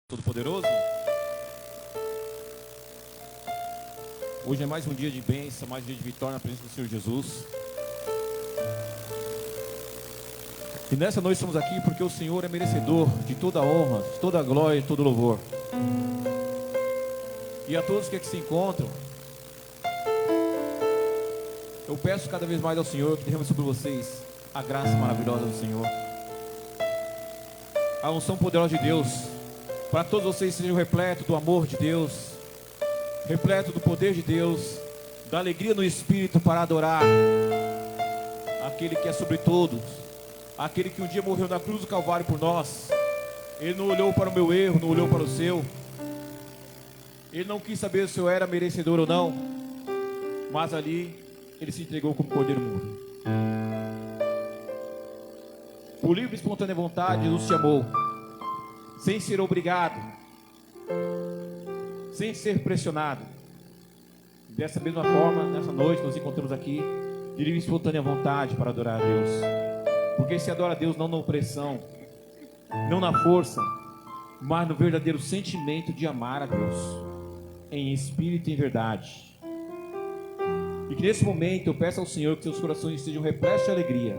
Todo-Poderoso. Hoje é mais um dia de bênção, mais um dia de vitória na presença do Senhor Jesus. E nessa noite estamos aqui porque o Senhor é merecedor de toda a honra, de toda a glória e todo o louvor. E a todos que aqui se encontram, eu peço cada vez mais ao Senhor que derrame sobre vocês a graça maravilhosa do Senhor, a unção poderosa de Deus, para todos vocês sejam repletos do amor de Deus, repleto do poder de Deus, da alegria no Espírito para adorar aquele que é sobre todos, aquele que um dia morreu na cruz do Calvário por nós. Ele não olhou para o meu erro, não olhou para o seu. Ele não quis saber se eu era merecedor ou não, mas ali ele se entregou como cordeiro mudo. Por livre e espontânea vontade, Jesus te amou, sem ser obrigado, sem ser pressionado. Dessa mesma forma, nessa noite nos encontramos aqui de livre e espontânea vontade para adorar a Deus, porque se adora a Deus não na opressão, não na força, mas no verdadeiro sentimento de amar a Deus em espírito e em verdade. E que nesse momento eu peço ao Senhor que seus corações estejam repletos de alegria,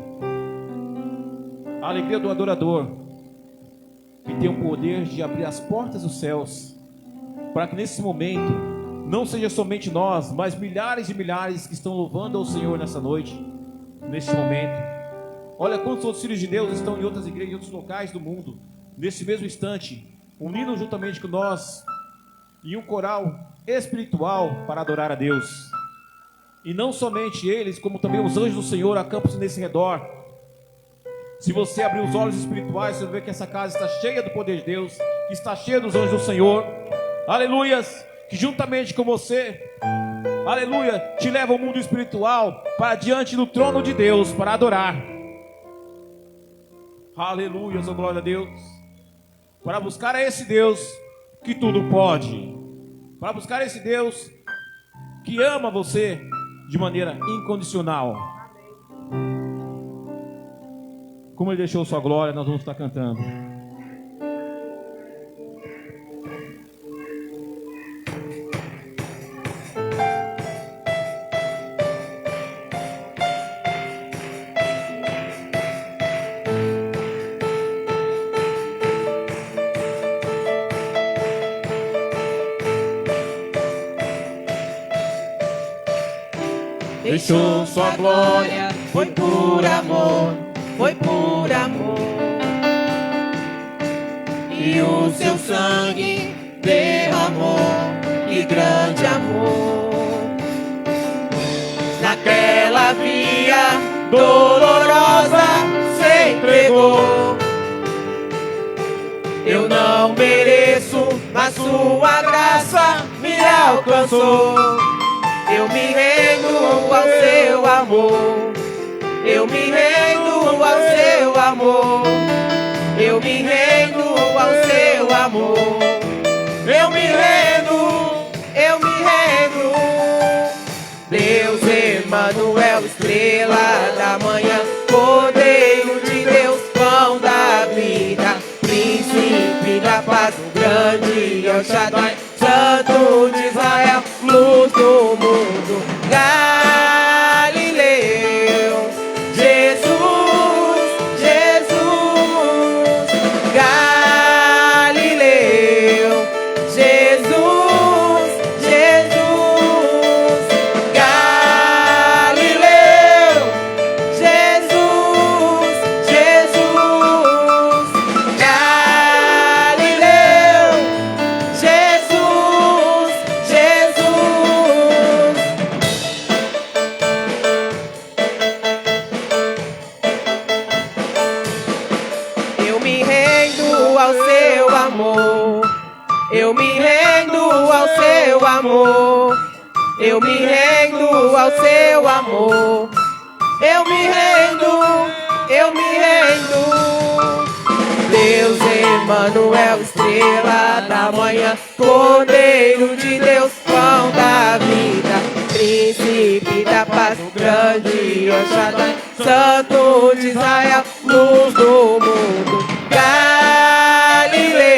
a alegria do adorador, que tem o poder de abrir as portas dos céus, para que nesse momento não seja somente nós, mas milhares e milhares que estão louvando ao Senhor nessa noite, neste momento. Olha quantos outros filhos de Deus estão em outras igrejas, em outros locais do mundo, nesse mesmo instante, unindo juntamente com nós em um coral espiritual para adorar a Deus. E não somente eles, como também os anjos do Senhor acampam-se nesse redor. Se você abrir os olhos espirituais, você vai ver que essa casa está cheia do poder de Deus, que está cheia dos anjos do Senhor. Aleluias! Que juntamente com você, aleluia, te leva ao mundo espiritual para diante do trono de Deus para adorar. Aleluias, oh glória a Deus. Para buscar a esse Deus que tudo pode, para buscar esse Deus que ama você de maneira incondicional. Como Ele deixou sua glória, nós vamos estar cantando. Deixou sua glória, foi por amor, foi por amor. E o seu sangue derramou, que grande amor. Naquela via dolorosa se entregou. Eu não mereço, mas sua graça me alcançou. Eu me rendo ao seu amor. Eu me rendo ao seu amor. Eu me rendo ao seu amor. Eu me rendo, eu me rendo. Deus Emanuel, estrela da manhã, Cordeiro de Deus, pão da vida, príncipe da paz, o grande El Shaddai, Santo de Israel, luz do mundo, Galileu, Jesus, Jesus, Galileu, Jesus, Jesus, Galileu, Jesus, Jesus, Galileu, Jesus, Jesus. Eu me rendo ao seu amor. Eu me rendo ao seu amor. Eu me rendo ao seu amor. Eu me rendo, eu me rendo. Deus Emanuel, estrela da manhã, Cordeiro de Deus, pão da vida, príncipe da paz, o grande El Shaddai, Santo de Israel, luz do mundo, Galileu,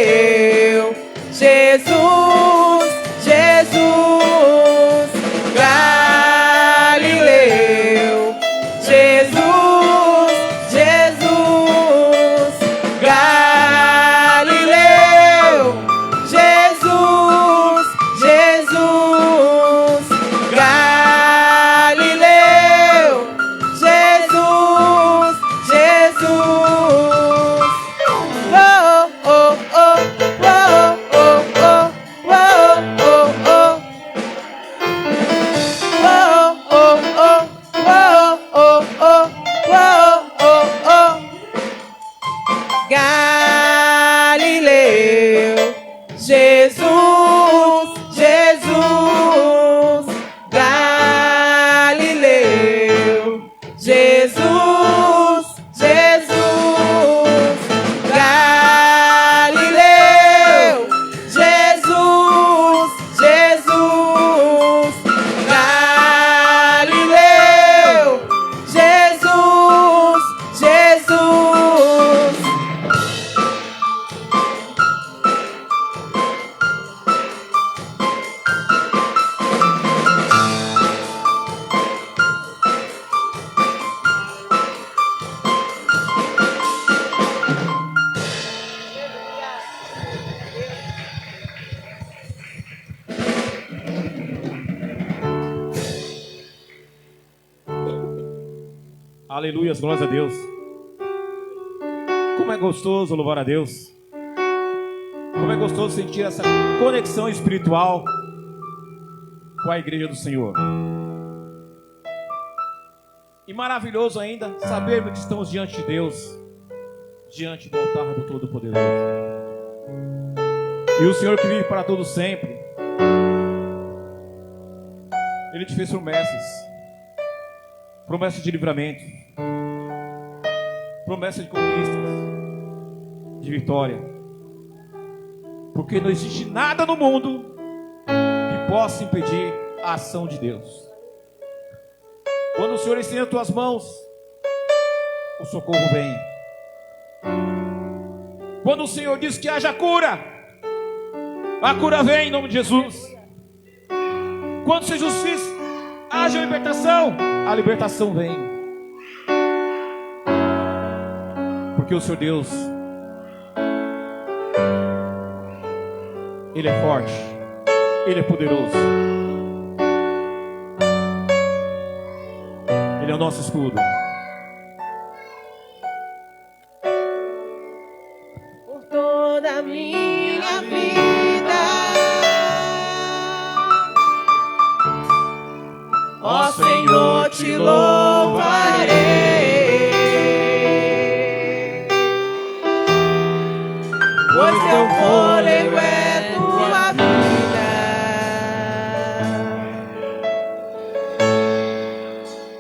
Jesus, Jesus, Galileu. Jesus, Jesus, Galileu. Jesus, Jesus, Galileu. Jesus, Jesus. Aleluia, glórias a Deus. Como é gostoso louvar a Deus. Como é gostoso sentir essa conexão espiritual com a igreja do Senhor. E maravilhoso ainda sabermos que estamos diante de Deus, diante do altar do Todo-Poderoso. E o Senhor que vive para todo sempre, Ele te fez promessas. Promessas de livramento, promessas de conquistas, de vitória. Porque não existe nada no mundo que possa impedir a ação de Deus. Quando o Senhor estende as tuas mãos, o socorro vem. Quando o Senhor diz que haja cura, a cura vem em nome de Jesus. Quando se justiça, haja libertação, a libertação vem. Porque o Senhor Deus, Ele é forte, Ele é poderoso, Ele é o nosso escudo. Por toda a minha vida ó Senhor, te louvarei, pois teu fôlego é tua vida,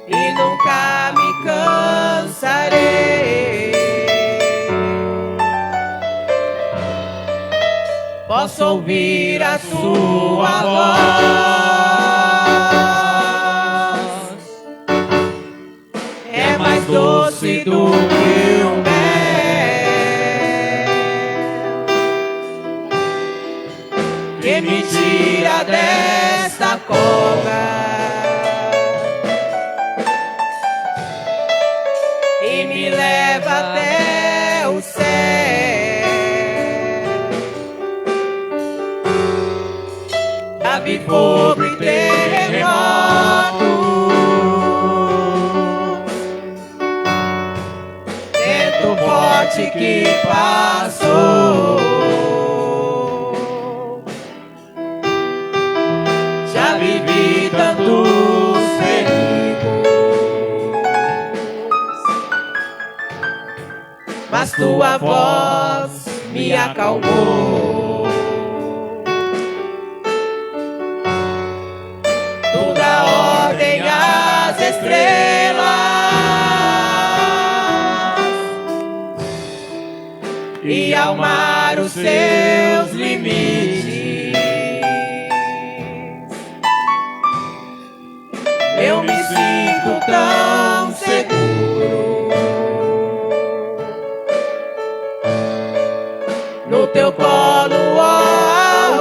e nunca me cansarei. Posso ouvir a sua voz, doce do que o mel, que me tira desta cova e me leva até o céu. Já vi fogo e terremoto, forte que passou. Já vivi tantos perigos, mas tua voz me acalmou. Tu dá ordem às estrelas e ao mar os seus limites. Eu me sinto tão seguro no teu colo, ó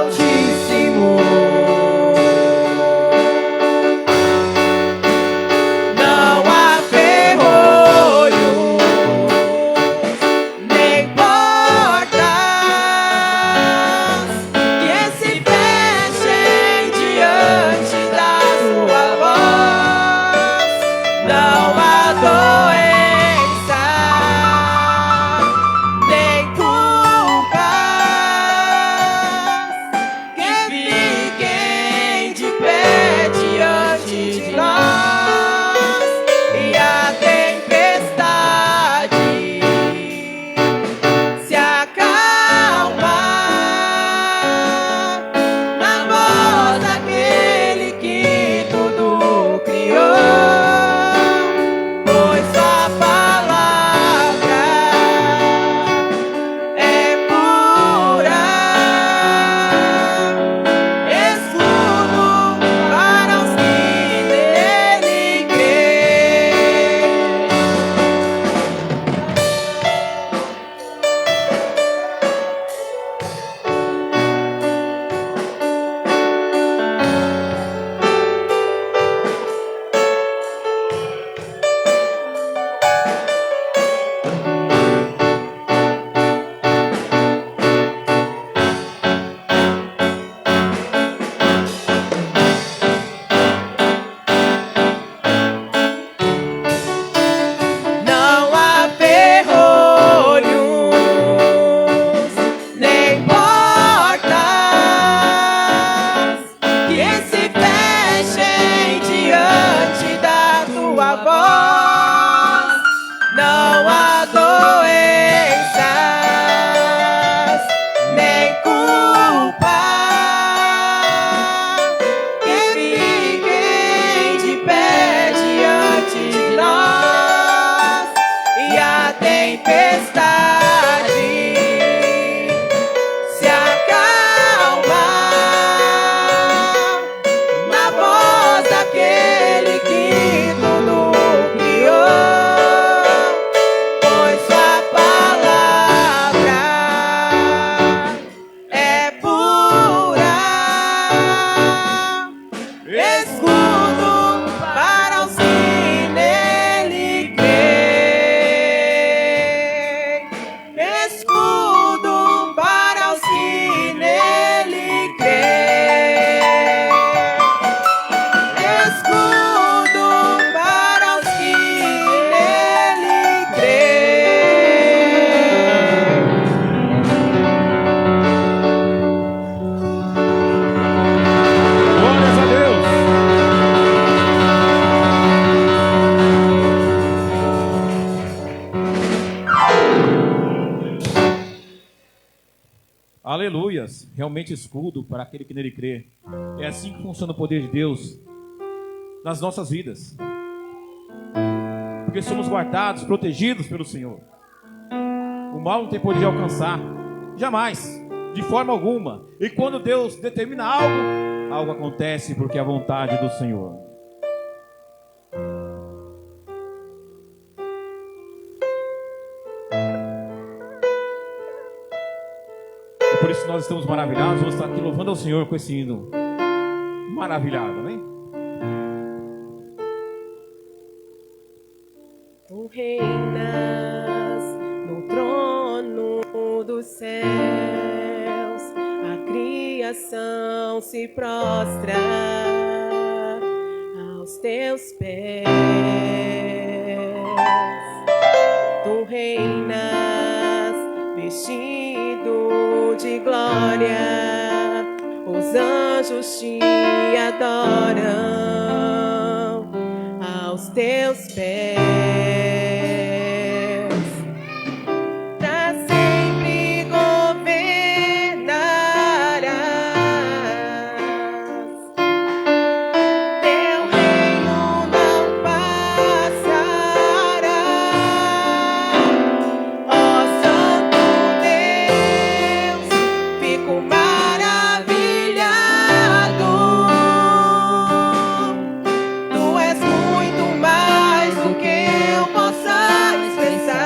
Altíssimo. Não há ferrolho nem porta aleluias, realmente escudo para aquele que nele crê. É assim que funciona o poder de Deus nas nossas vidas. Porque somos guardados, protegidos pelo Senhor. O mal não tem poder de alcançar, jamais, de forma alguma. E quando Deus determina algo, algo acontece porque é a vontade do Senhor. E por isso nós estamos maravilhados. Vamos estar aqui louvando ao Senhor com esse hino maravilhado, amém? Tu reinas no trono dos céus, a criação se prostra aos teus pés. Tu reinas vestido de glória, os anjos te adoram aos teus pés. Pra sempre governarás, teu reino não passará. Ó Santo Deus, fico maravilhado. Tu és muito mais do que eu possa expressar.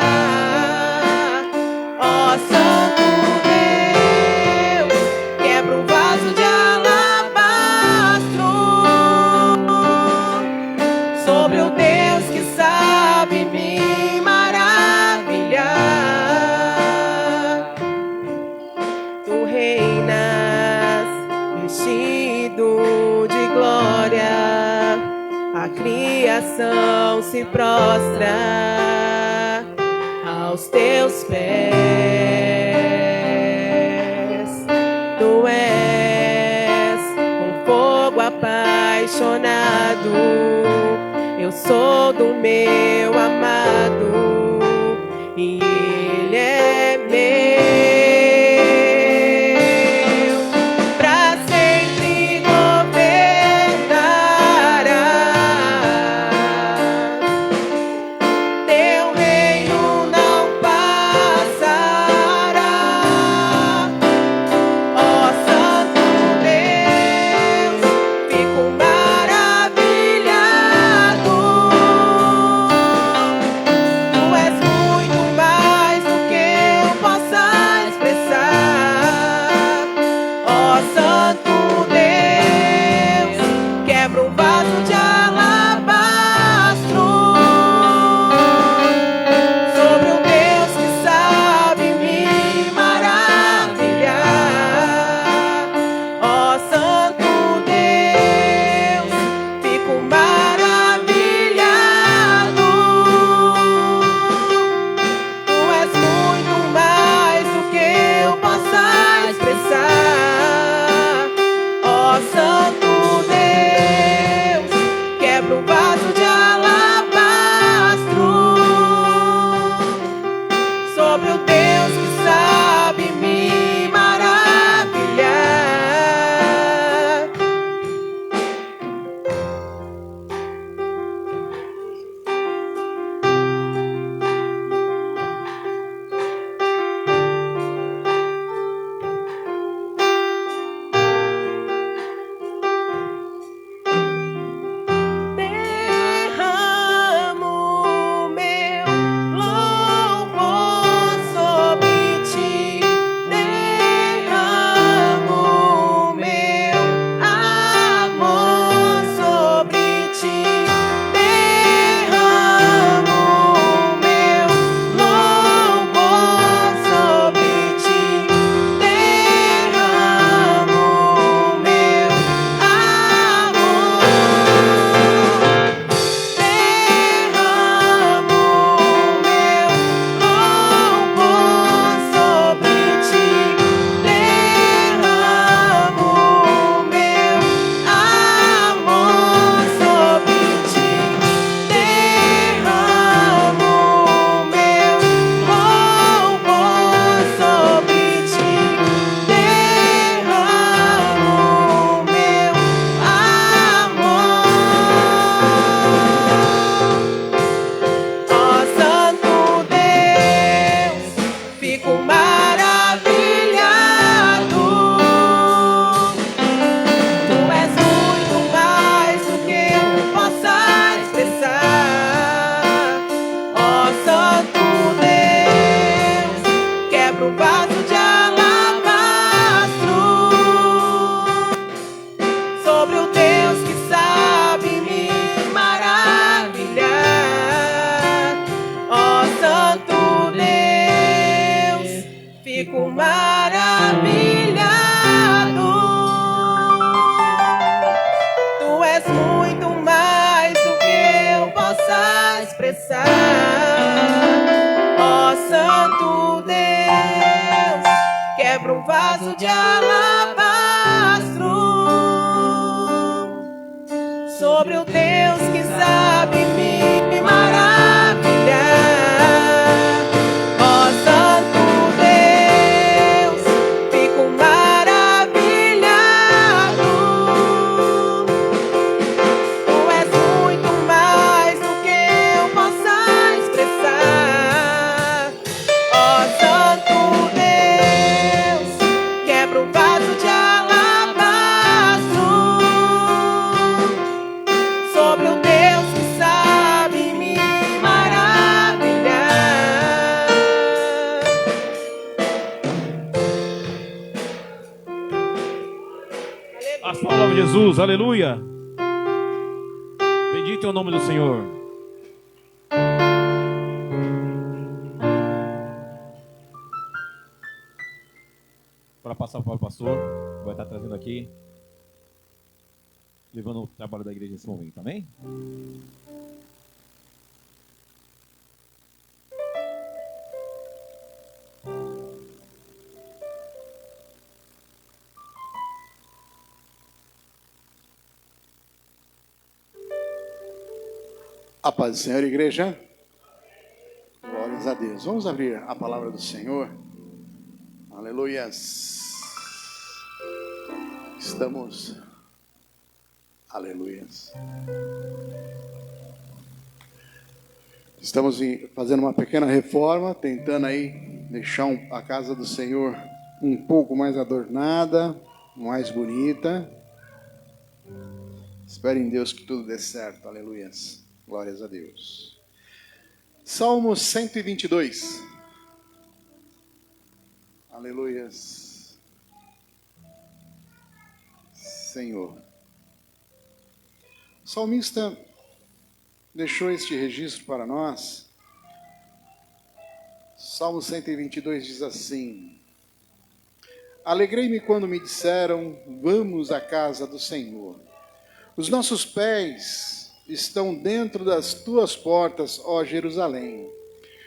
Ó Santo Deus, quebra um vaso de alabastro sobre o Deus que sabe me maravilhar. Tu reinas vestido de glória, a criação se prostra aos teus pés. Tu és um fogo apaixonado, eu sou do meu amado e ele é meu. Pra sempre governarás, teu reino não passará. Ó Santo Deus, fico maravilhado. Tu és muito mais do que eu possa expressar. vaso de alabastro, sobre o Deus que sabe me maravilhar. Ó Santo Deus, fico maravilhado. Tu és muito mais do que eu possa expressar. Ó Santo Deus, quebra o vaso de alabastro, sobre o Deus que sabe me maravilhar. As palavras de Jesus, aleluia. Bendito é o nome do Senhor. Para passar para o pastor, vai estar trazendo aqui, levando o trabalho da igreja nesse momento, amém? A paz do Senhor, igreja. Glórias a Deus. Vamos abrir a palavra do Senhor. Aleluias. Estamos. Aleluias. Estamos fazendo uma pequena reforma, tentando aí deixar a casa do Senhor um pouco mais adornada, mais bonita. Espero em Deus que tudo dê certo. Aleluias. Glórias a Deus. Salmo 122. Aleluias. Senhor. O salmista deixou este registro para nós. Salmo 122 diz assim: Alegrei-me quando me disseram, vamos à casa do Senhor. Os nossos pés estão dentro das tuas portas, ó Jerusalém.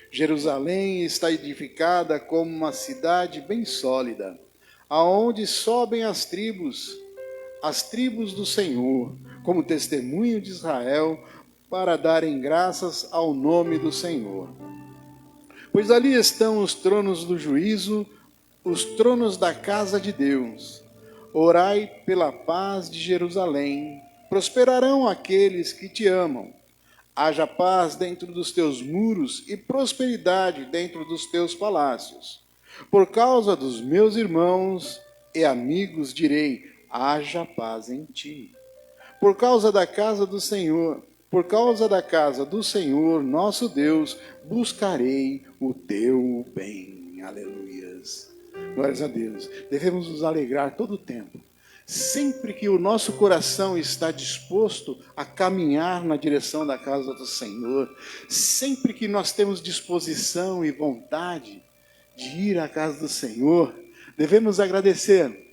Jerusalém está edificada como uma cidade bem sólida, aonde sobem as tribos do Senhor, como testemunho de Israel, para darem graças ao nome do Senhor. Pois ali estão os tronos do juízo, os tronos da casa de Deus. Orai pela paz de Jerusalém. Prosperarão aqueles que te amam. Haja paz dentro dos teus muros e prosperidade dentro dos teus palácios. Por causa dos meus irmãos e amigos direi, haja paz em ti. Por causa da casa do Senhor, nosso Deus, buscarei o teu bem. Aleluias. Glórias a Deus. Devemos nos alegrar todo o tempo. Sempre que o nosso coração está disposto a caminhar na direção da casa do Senhor, sempre que nós temos disposição e vontade de ir à casa do Senhor, devemos agradecer.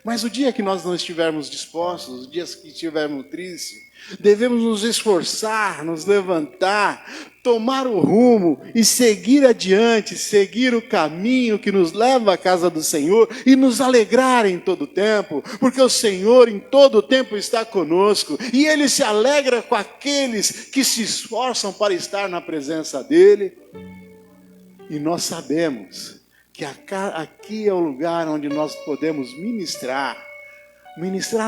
Mas o dia que nós não estivermos dispostos, os dias que estivermos tristes, devemos nos esforçar, nos levantar, tomar o rumo e seguir adiante, seguir o caminho que nos leva à casa do Senhor e nos alegrar em todo o tempo, porque o Senhor em todo o tempo está conosco e Ele se alegra com aqueles que se esforçam para estar na presença dEle. E nós sabemos que aqui é o lugar onde nós podemos ministrar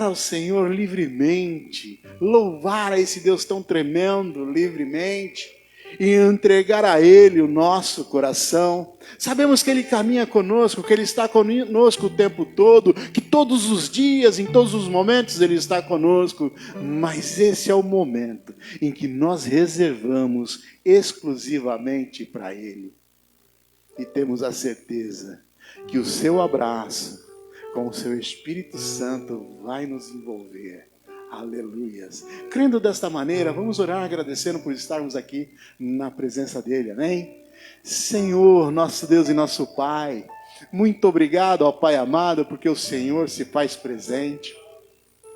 ao Senhor livremente, louvar a esse Deus tão tremendo livremente e entregar a Ele o nosso coração. Sabemos que Ele caminha conosco, que Ele está conosco o tempo todo, que todos os dias, em todos os momentos Ele está conosco, mas esse é o momento em que nós reservamos exclusivamente para Ele. E temos a certeza que o seu abraço com o seu Espírito Santo vai nos envolver. Aleluias. Crendo desta maneira, vamos orar agradecendo por estarmos aqui na presença dEle, amém? Senhor, nosso Deus e nosso Pai, muito obrigado, ó Pai amado, porque o Senhor se faz presente.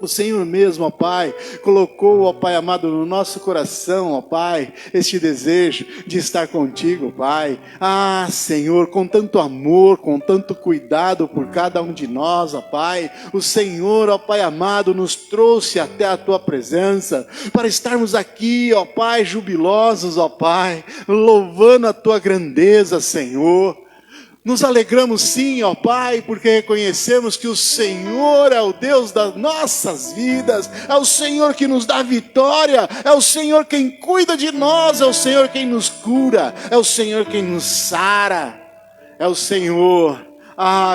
O Senhor mesmo, ó Pai, colocou, ó Pai amado, no nosso coração, ó Pai, este desejo de estar contigo, Pai. Ah, Senhor, com tanto amor, com tanto cuidado por cada um de nós, ó Pai. O Senhor, ó Pai amado, nos trouxe até a Tua presença, para estarmos aqui, ó Pai, jubilosos, ó Pai, louvando a Tua grandeza, Senhor. Nos alegramos sim, ó Pai, porque reconhecemos que o Senhor é o Deus das nossas vidas, é o Senhor que nos dá vitória, é o Senhor quem cuida de nós, é o Senhor quem nos cura, é o Senhor quem nos sara, é o Senhor,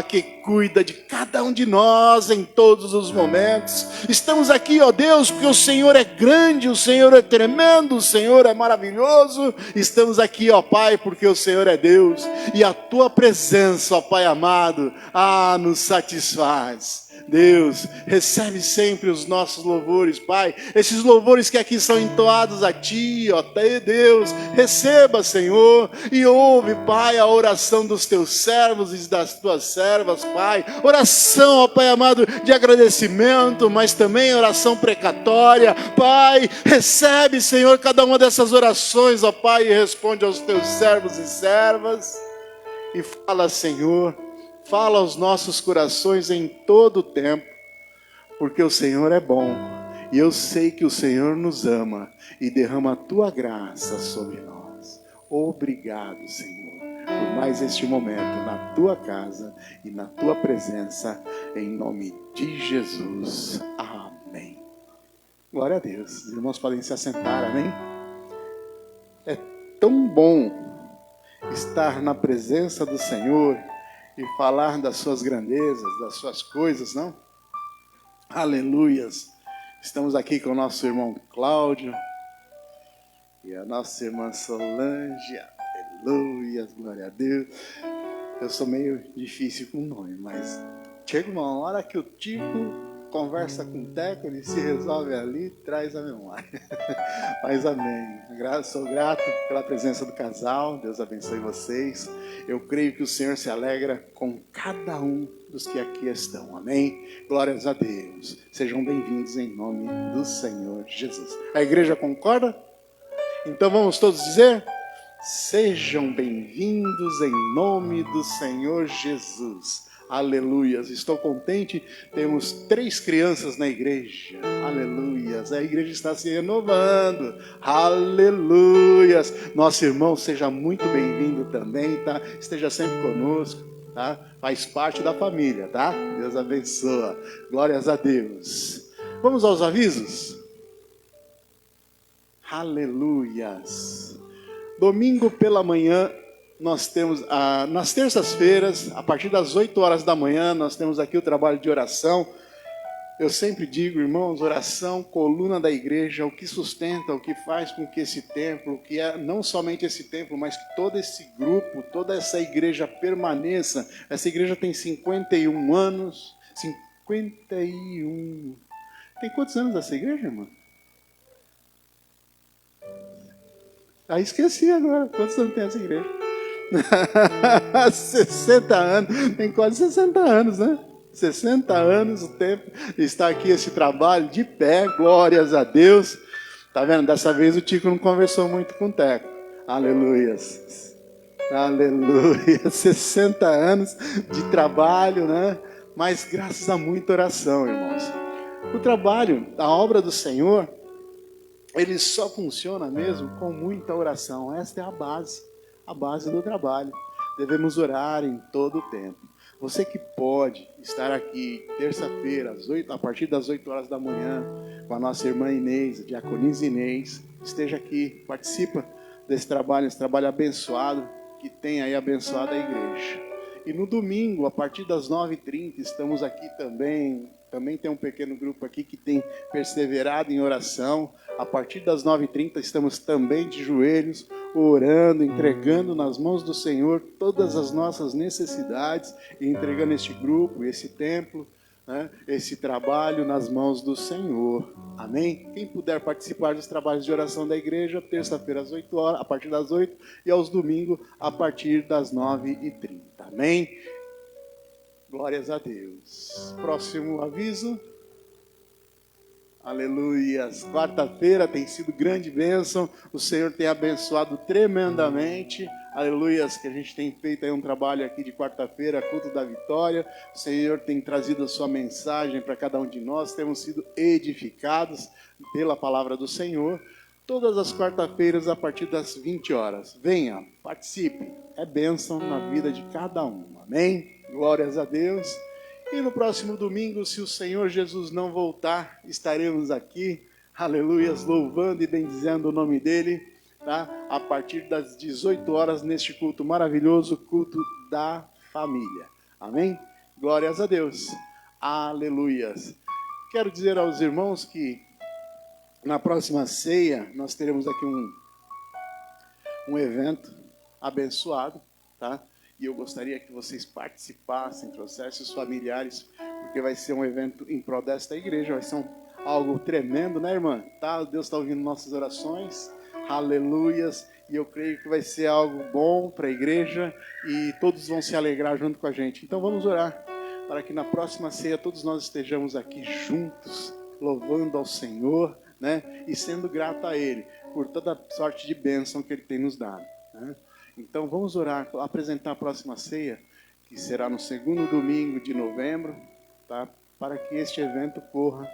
que cuida de cada um de nós em todos os momentos. Estamos aqui, ó Deus, porque o Senhor é grande, o Senhor é tremendo, o Senhor é maravilhoso. Estamos aqui, ó Pai, porque o Senhor é Deus, e a Tua presença, ó Pai amado, nos satisfaz. Deus, recebe sempre os nossos louvores, Pai, esses louvores que aqui são entoados a Ti, ó Deus, receba, Senhor, e ouve, Pai, a oração dos Teus servos e das Tuas servas, Pai, oração, ó Pai amado, de agradecimento, mas também oração precatória, Pai, recebe, Senhor, cada uma dessas orações, ó Pai, e responde aos Teus servos e servas, e fala, Senhor, fala aos nossos corações em todo o tempo, porque o Senhor é bom, e eu sei que o Senhor nos ama, e derrama a Tua graça sobre nós. Obrigado, Senhor, por mais este momento na Tua casa e na Tua presença, em nome de Jesus. Amém. Glória a Deus. Os irmãos podem se assentar, amém? É tão bom estar na presença do Senhor e falar das suas grandezas, das suas coisas, não? Aleluias. Estamos aqui com o nosso irmão Cláudio e a nossa irmã Solange. Aleluias, glória a Deus. Eu sou meio difícil com o nome, mas chega uma hora que o Tico conversa com o Teco, ele se resolve ali e traz a memória. Mas amém. Sou grato pela presença do casal. Deus abençoe vocês. Eu creio que o Senhor se alegra com cada um dos que aqui estão. Amém? Glórias a Deus. Sejam bem-vindos em nome do Senhor Jesus. A igreja concorda? Então vamos todos dizer: sejam bem-vindos em nome do Senhor Jesus. Aleluias, estou contente, temos 3 crianças na igreja, aleluias, a igreja está se renovando, aleluias, nosso irmão seja muito bem-vindo também, tá? Esteja sempre conosco, tá? Faz parte da família, tá? Deus abençoa, glórias a Deus. Vamos aos avisos? Aleluias. Domingo pela manhã, nós temos, nas terças-feiras, a partir das 8 horas da manhã, nós temos aqui o trabalho de oração. Eu sempre digo, irmãos, oração, coluna da igreja, o que sustenta, o que faz com que esse templo, que é não somente esse templo, mas que todo esse grupo, toda essa igreja permaneça. Essa igreja tem 51 anos, 51... Tem quantos anos essa igreja, irmã? Esqueci agora, quantos anos tem essa igreja? 60 anos, tem quase 60 anos, né? 60 anos o tempo, está aqui esse trabalho de pé, glórias a Deus. Tá vendo? Dessa vez o Tico não conversou muito com o Teco. Aleluias. Aleluia. 60 anos de trabalho, né? Mas graças a muita oração, irmãos. O trabalho, a obra do Senhor, ele só funciona mesmo com muita oração. Esta é a base do trabalho. Devemos orar em todo o tempo. Você que pode estar aqui terça-feira, a partir das 8 horas da manhã, com a nossa irmã Inês, a diaconisa Inês, esteja aqui, participa desse trabalho, esse trabalho abençoado, que tem aí abençoado a igreja. E no domingo, a partir das 9h30, estamos aqui também. Também tem um pequeno grupo aqui que tem perseverado em oração. A partir das 9h30 estamos também de joelhos, orando, entregando nas mãos do Senhor todas as nossas necessidades e entregando este grupo, esse templo, né, esse trabalho nas mãos do Senhor. Amém? Quem puder participar dos trabalhos de oração da igreja, terça-feira às 8 horas, a partir das 8, e aos domingos a partir das 9h30. Amém? Glórias a Deus. Próximo aviso. Aleluias. Quarta-feira tem sido grande bênção. O Senhor tem abençoado tremendamente. Aleluias, que a gente tem feito aí um trabalho aqui de quarta-feira, culto da vitória. O Senhor tem trazido a sua mensagem para cada um de nós. Temos sido edificados pela palavra do Senhor. Todas as quarta-feiras a partir das 20 horas. Venha, participe. É bênção na vida de cada um. Amém? Glórias a Deus. E no próximo domingo, se o Senhor Jesus não voltar, estaremos aqui, aleluias, louvando e bendizendo o nome dEle, tá? A partir das 18 horas, neste culto maravilhoso, culto da família. Amém? Glórias a Deus. Aleluias. Quero dizer aos irmãos que na próxima ceia, nós teremos aqui um evento abençoado, tá? E eu gostaria que vocês participassem, trouxessem os familiares, porque vai ser um evento em prol desta igreja, vai ser algo tremendo, né, irmã? Tá? Deus está ouvindo nossas orações, aleluias, e eu creio que vai ser algo bom para a igreja e todos vão se alegrar junto com a gente. Então vamos orar, para que na próxima ceia todos nós estejamos aqui juntos, louvando ao Senhor, né? E sendo grato a Ele, por toda sorte de bênção que Ele tem nos dado, né? Então vamos orar, apresentar a próxima ceia, que será no segundo domingo de novembro, tá? Para que este evento corra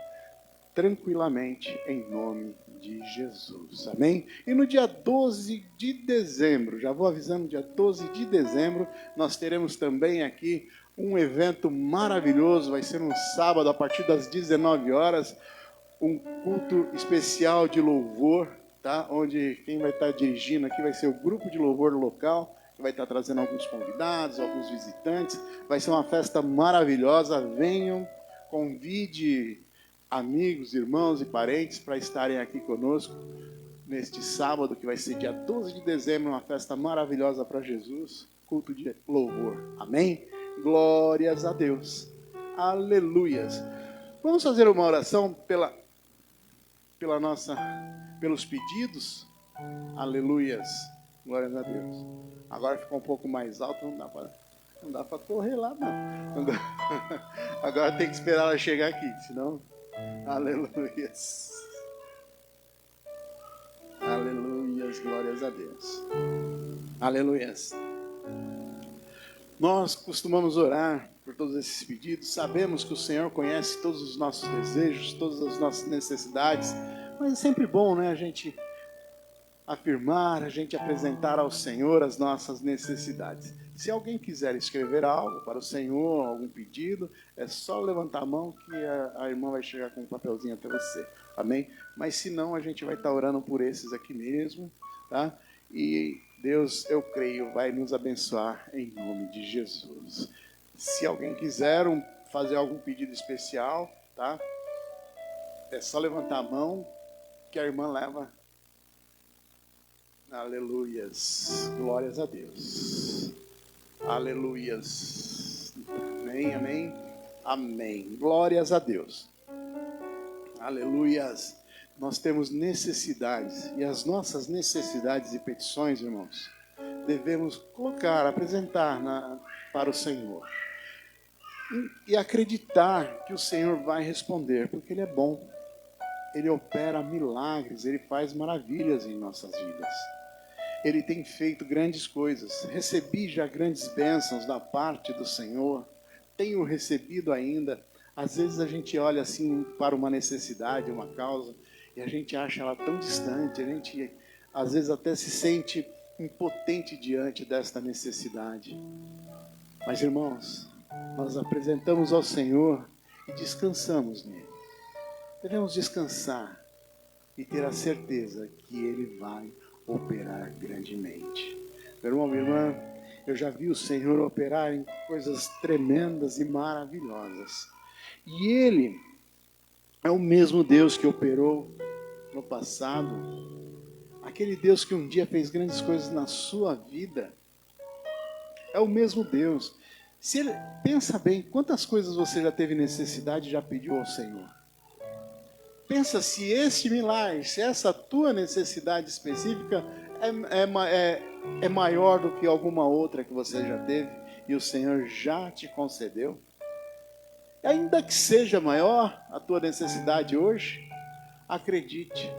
tranquilamente em nome de Jesus. Amém? E no dia 12 de dezembro, já vou avisando, dia 12 de dezembro, nós teremos também aqui um evento maravilhoso, vai ser um sábado a partir das 19 horas, um culto especial de louvor, tá? Onde quem vai estar dirigindo aqui vai ser o grupo de louvor local, que vai estar trazendo alguns convidados, alguns visitantes. Vai ser uma festa maravilhosa. Venham, convide amigos, irmãos e parentes para estarem aqui conosco neste sábado, que vai ser dia 12 de dezembro, uma festa maravilhosa para Jesus, culto de louvor. Amém? Glórias a Deus. Aleluias. Vamos fazer uma oração pelos pedidos. Aleluias. Glórias a Deus. Agora ficou um pouco mais alto, não dá para correr lá, não. Agora tem que esperar ela chegar aqui, senão... Aleluias. Aleluias, glórias a Deus. Aleluias. Nós costumamos orar por todos esses pedidos, sabemos que o Senhor conhece todos os nossos desejos, todas as nossas necessidades, mas é sempre bom, né, a gente afirmar, a gente apresentar ao Senhor as nossas necessidades. Se alguém quiser escrever algo para o Senhor, algum pedido, é só levantar a mão que a irmã vai chegar com um papelzinho até você. Amém? Mas se não, a gente vai estar orando por esses aqui mesmo, tá? E Deus, eu creio, vai nos abençoar em nome de Jesus. Se alguém quiser fazer algum pedido especial, tá? É só levantar a mão que a irmã leva. Aleluias. Glórias a Deus. Aleluias. Amém, amém, amém. Glórias a Deus. Aleluias. Nós temos necessidades, e as nossas necessidades e petições, irmãos, devemos colocar, apresentar para o Senhor. E acreditar que o Senhor vai responder, porque Ele é bom. Ele opera milagres, Ele faz maravilhas em nossas vidas. Ele tem feito grandes coisas. Recebi já grandes bênçãos da parte do Senhor. Tenho recebido ainda. Às vezes a gente olha assim para uma necessidade, uma causa, e a gente acha ela tão distante. A gente às vezes até se sente impotente diante desta necessidade. Mas, irmãos, nós apresentamos ao Senhor e descansamos nele. Devemos descansar e ter a certeza que Ele vai operar grandemente. Meu irmão, minha irmã, eu já vi o Senhor operar em coisas tremendas e maravilhosas. E Ele é o mesmo Deus que operou no passado, aquele Deus que um dia fez grandes coisas na sua vida. É o mesmo Deus. Se ele, pensa bem, quantas coisas você já teve necessidade e já pediu ao Senhor? Pensa se este milagre, se essa tua necessidade específica é maior do que alguma outra que você já teve e o Senhor já te concedeu. Ainda que seja maior a tua necessidade hoje, Acredite,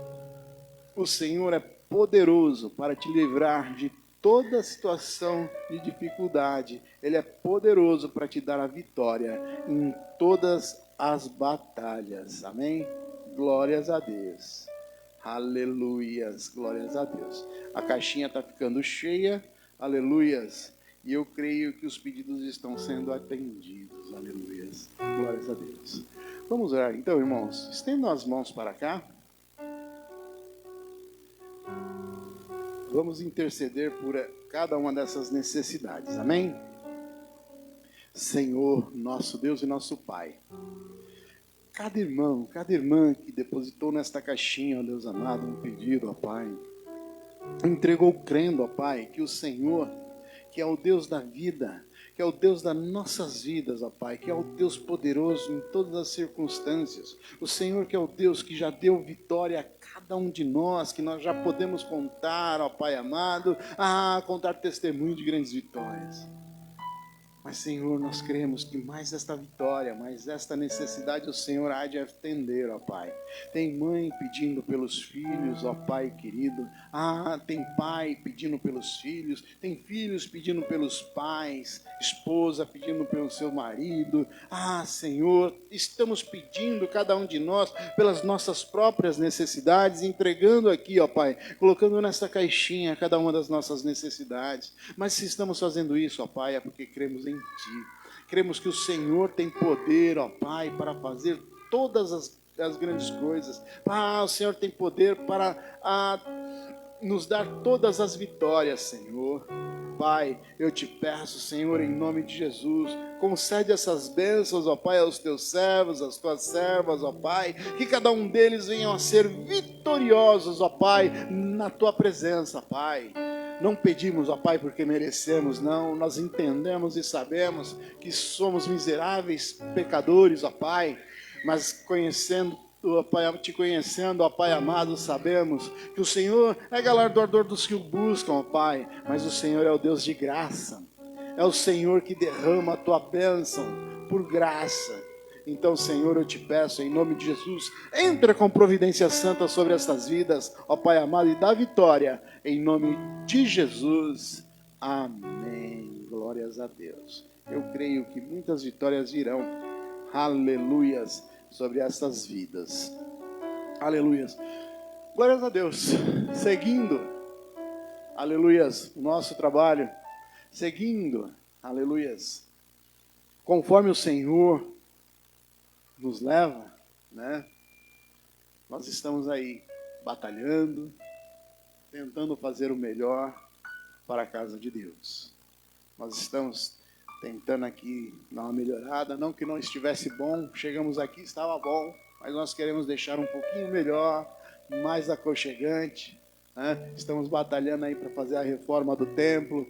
o Senhor é poderoso para te livrar de toda situação de dificuldade. Ele é poderoso para te dar a vitória em todas as batalhas. Amém? Glórias a Deus. Aleluias, glórias a Deus. A caixinha está ficando cheia. Aleluias. E eu creio que os pedidos estão sendo atendidos. Aleluias. Glórias a Deus. Vamos orar então, irmãos. Estendam as mãos para cá. Vamos interceder por cada uma dessas necessidades. Amém? Senhor, nosso Deus e nosso Pai. Cada irmão, cada irmã que depositou nesta caixinha, ó Deus amado, um pedido, ó Pai. Entregou crendo, ó Pai, que o Senhor, que é o Deus da vida, que é o Deus das nossas vidas, ó Pai, que é o Deus poderoso em todas as circunstâncias. O Senhor que é o Deus que já deu vitória a cada um de nós, que nós já podemos contar, ó Pai amado, contar testemunho de grandes vitórias. Mas, Senhor, nós cremos que mais esta vitória, mais esta necessidade o Senhor há de atender, ó Pai. Tem mãe pedindo pelos filhos, ó Pai querido. Tem pai pedindo pelos filhos. Tem filhos pedindo pelos pais. Esposa pedindo pelo seu marido. Senhor, estamos pedindo cada um de nós pelas nossas próprias necessidades, entregando aqui, ó Pai, colocando nessa caixinha cada uma das nossas necessidades. Mas se estamos fazendo isso, ó Pai, é porque cremos em Ti. Cremos que o Senhor tem poder, ó Pai, para fazer todas as grandes coisas. O Senhor tem poder para nos dar todas as vitórias, Senhor. Pai, eu te peço, Senhor, em nome de Jesus, concede essas bênçãos, ó Pai, aos teus servos, às tuas servas, ó Pai, que cada um deles venham a ser vitoriosos, ó Pai, na tua presença, Pai. Não pedimos, ó Pai, porque merecemos, não. Nós entendemos e sabemos que somos miseráveis pecadores, ó Pai, mas te conhecendo, ó Pai amado, sabemos que o Senhor é galardoador dos que o buscam, ó Pai, mas o Senhor é o Deus de graça. É o Senhor que derrama a tua bênção por graça. Então, Senhor, eu te peço, em nome de Jesus, entra com providência santa sobre estas vidas, ó Pai amado, e dá vitória, em nome de Jesus. Amém. Glórias a Deus. Eu creio que muitas vitórias virão, aleluias, sobre estas vidas. Aleluias. Glórias a Deus. Seguindo, aleluias, o nosso trabalho, seguindo, aleluias, conforme o Senhor nos leva, né? Nós estamos aí batalhando, tentando fazer o melhor para a casa de Deus. Nós estamos tentando aqui dar uma melhorada, não que não estivesse bom, chegamos aqui, estava bom, mas nós queremos deixar um pouquinho melhor, mais aconchegante, né? Estamos batalhando aí para fazer a reforma do templo.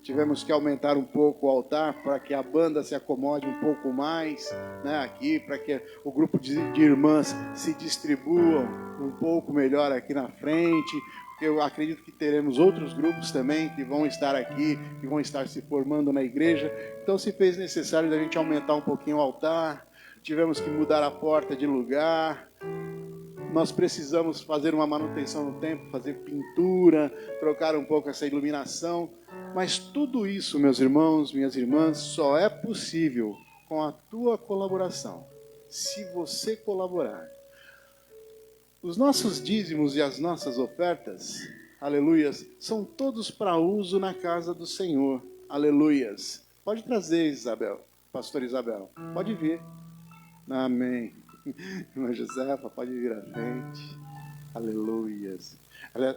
Tivemos que aumentar um pouco o altar para que a banda se acomode um pouco mais, né, aqui, para que o grupo de irmãs se distribuam um pouco melhor aqui na frente. Eu acredito que teremos outros grupos também que vão estar aqui, que vão estar se formando na igreja. Então se fez necessário a gente aumentar um pouquinho o altar, tivemos que mudar a porta de lugar. Nós precisamos fazer uma manutenção no templo, fazer pintura, trocar um pouco essa iluminação. Mas tudo isso, meus irmãos, minhas irmãs, só é possível com a tua colaboração. Se você colaborar. Os nossos dízimos e as nossas ofertas, aleluias, são todos para uso na casa do Senhor. Aleluias. Pode trazer, Isabel, pastor Isabel. Pode vir. Amém. Irmã Josefa, pode vir à frente. Aleluias.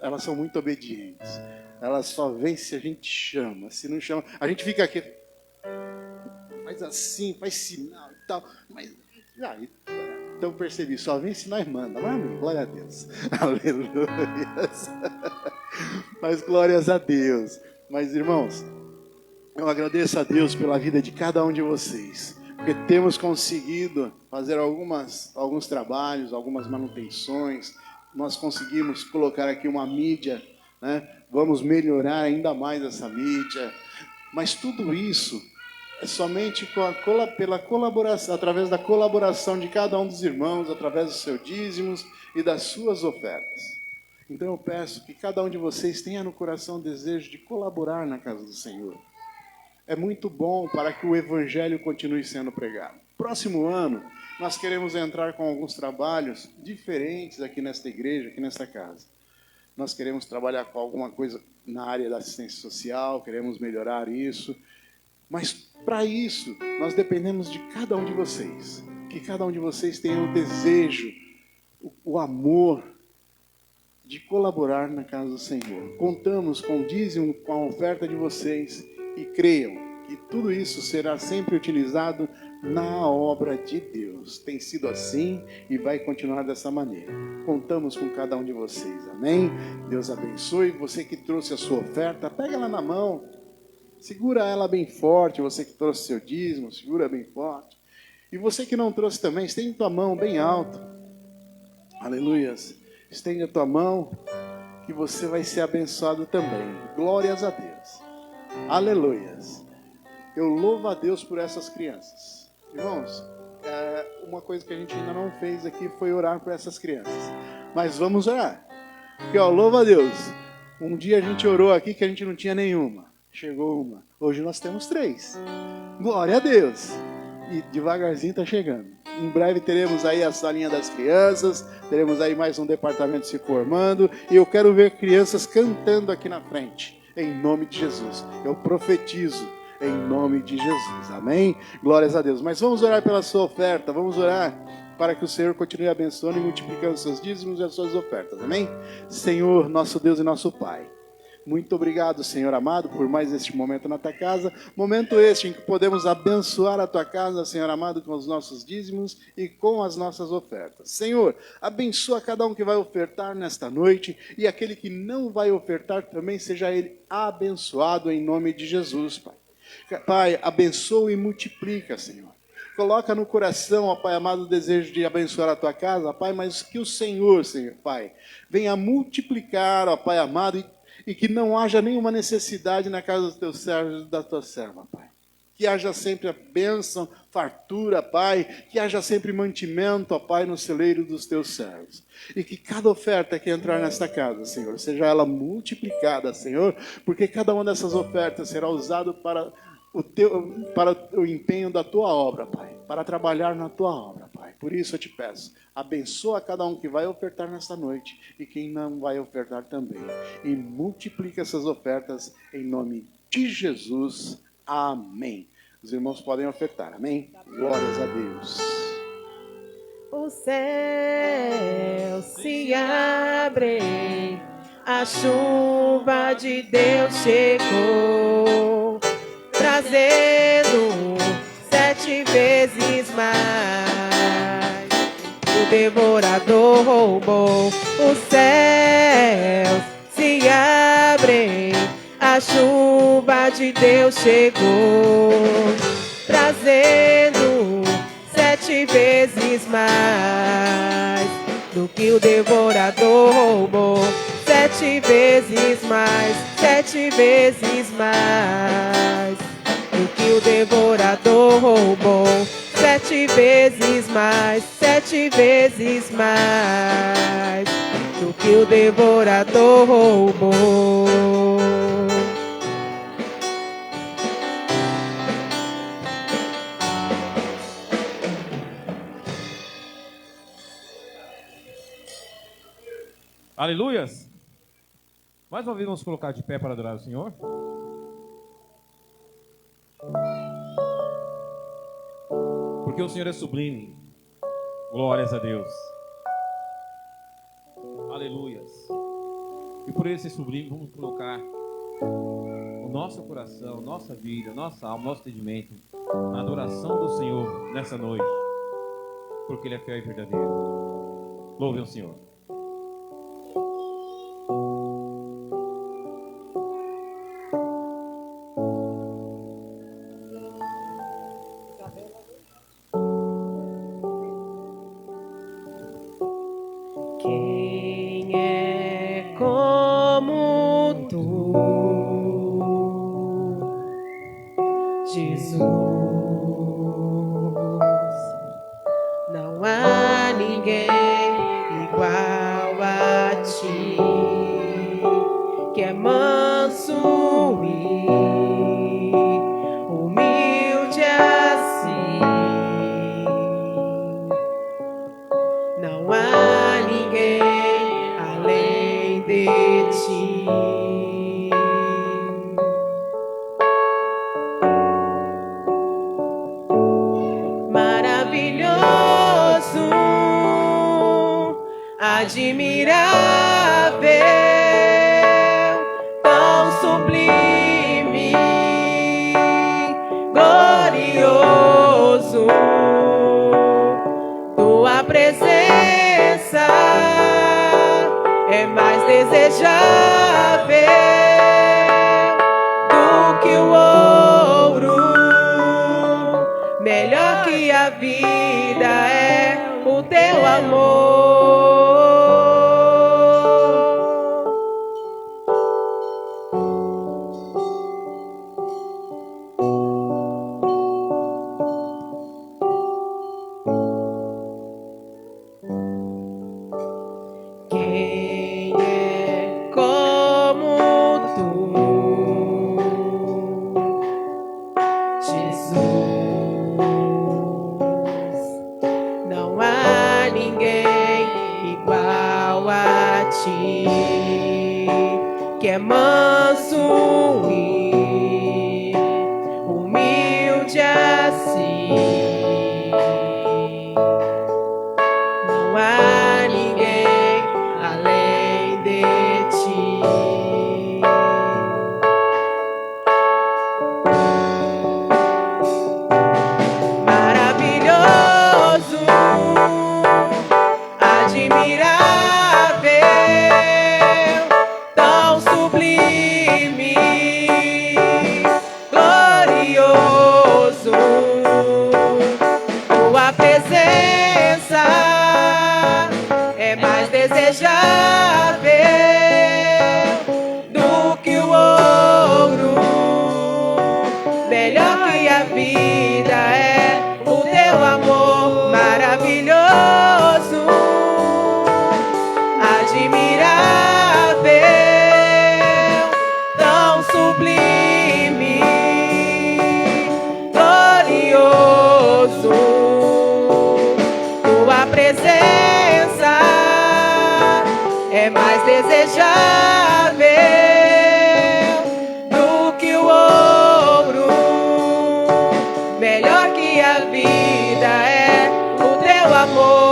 Elas são muito obedientes. Elas só vêm se a gente chama. Se não chama, a gente fica aqui. Faz assim, faz sinal e tal. Mas, então percebi, só vem se nós mandamos. Amém. Glória a Deus. Aleluias. Mas glórias a Deus. Mas, irmãos, eu agradeço a Deus pela vida de cada um de vocês. Porque temos conseguido fazer alguns trabalhos, algumas manutenções. Nós conseguimos colocar aqui uma mídia, né? Vamos melhorar ainda mais essa mídia. Mas tudo isso é somente pela colaboração, através da colaboração de cada um dos irmãos, através dos seus dízimos e das suas ofertas. Então eu peço que cada um de vocês tenha no coração o desejo de colaborar na casa do Senhor. É muito bom para que o Evangelho continue sendo pregado. Próximo ano, nós queremos entrar com alguns trabalhos diferentes aqui nesta igreja, aqui nesta casa. Nós queremos trabalhar com alguma coisa na área da assistência social, queremos melhorar isso. Mas para isso, nós dependemos de cada um de vocês. Que cada um de vocês tenha o desejo, o amor de colaborar na casa do Senhor. Contamos com o dízimo, com a oferta de vocês e creiam que tudo isso será sempre utilizado na obra de Deus. Tem sido assim e vai continuar dessa maneira. Contamos com cada um de vocês, amém? Deus abençoe. Você que trouxe a sua oferta, pega ela na mão, segura ela bem forte. Você que trouxe seu dízimo, segura bem forte. E você que não trouxe também, estende tua mão bem alto. Aleluias. Estende a tua mão, que você vai ser abençoado também. Glórias a Deus. Aleluias. Eu louvo a Deus por essas crianças. Irmãos, uma coisa que a gente ainda não fez aqui foi orar por essas crianças. Mas vamos orar. Porque, louvo a Deus. Um dia a gente orou aqui que a gente não tinha nenhuma. Chegou uma. Hoje nós temos 3. Glória a Deus. E devagarzinho está chegando. Em breve teremos aí a salinha das crianças, teremos aí mais um departamento se formando, e eu quero ver crianças cantando aqui na frente, em nome de Jesus. Eu profetizo, em nome de Jesus, amém? Glórias a Deus. Mas vamos orar pela sua oferta, vamos orar para que o Senhor continue abençoando e multiplicando os seus dízimos e as suas ofertas, amém? Senhor, nosso Deus e nosso Pai, muito obrigado, Senhor amado, por mais este momento na tua casa. Momento este em que podemos abençoar a tua casa, Senhor amado, com os nossos dízimos e com as nossas ofertas. Senhor, abençoa cada um que vai ofertar nesta noite, e aquele que não vai ofertar também, seja ele abençoado em nome de Jesus, Pai. Pai, abençoa e multiplica, Senhor. Coloca no coração, ó Pai amado, o desejo de abençoar a tua casa, Pai, mas que o Senhor, Senhor, Pai, venha multiplicar, ó Pai amado, e que não haja nenhuma necessidade na casa dos teus servos e da tua serva, Pai. Que haja sempre a bênção, fartura, Pai. Que haja sempre mantimento, ó Pai, no celeiro dos teus servos. E que cada oferta que entrar nesta casa, Senhor, seja ela multiplicada, Senhor, porque cada uma dessas ofertas será usada para o empenho da tua obra, Pai, para trabalhar na tua obra, Pai. Por isso eu te peço, abençoa cada um que vai ofertar nesta noite e quem não vai ofertar também. E multiplica essas ofertas em nome de Jesus. Amém. Os irmãos podem ofertar, amém? Glórias a Deus. Os céus se abrem, a chuva de Deus chegou, trazendo 7 vezes mais. O devorador roubou, os céus se abrem, a chuva de Deus chegou, trazendo 7 vezes mais do que o devorador roubou. 7 vezes mais, 7 vezes mais do que o devorador roubou. 7 vezes mais, 7 vezes mais do que o devorador roubou. Aleluias! Mais uma vez vamos colocar de pé para adorar o Senhor. Porque o Senhor é sublime. Glórias a Deus. Aleluias. E por esse sublime vamos colocar o nosso coração, nossa vida, nossa alma, nosso entendimento na adoração do Senhor nessa noite. Porque Ele é fiel e verdadeiro. Louvem o Senhor. Quem é como tu, Jesus? Não há ninguém igual a ti, que é manso e humilde assim. Não há ninguém além de ti. Maravilhoso, admirável, tão sublime, glorioso. Tua presença é mais desejável do que o ouro. Melhor que a vida é o teu amor. Quem é como tu, Jesus? Não há ninguém igual a ti, que é manso e humilde assim. Não há ninguém além de ti. Maravilhoso, admirável, tão sublime, glorioso. Tua presença é mais desejável do que o ouro. Melhor que a vida é o teu amor. Maravilhoso, admirável, tão sublime, glorioso. Tua presença é mais desejável do que o ouro. Melhor que a vida é o teu amor.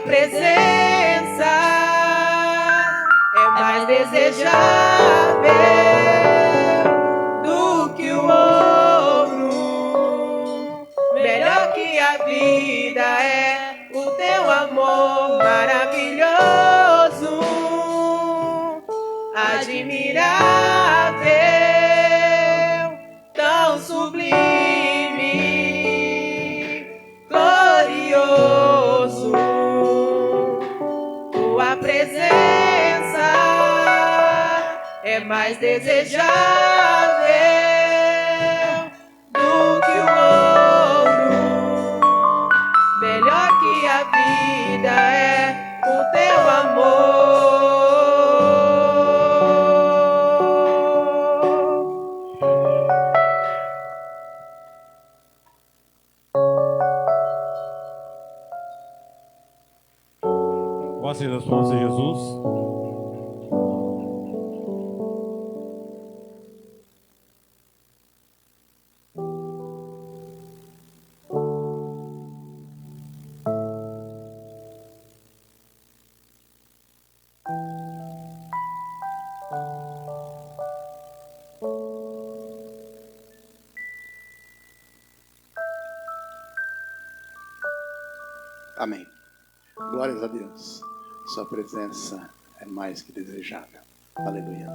presença é mais desejável do que o ouro. Melhor que a vida é o teu amor maravilhoso, admirável, tão sublime, glorioso. Tua presença é mais desejável do que o ouro. Melhor que a vida é o teu amor. Vamos acender as palmas de Jesus. Amém. Glórias a Deus. Sua presença é mais que desejável. Aleluia.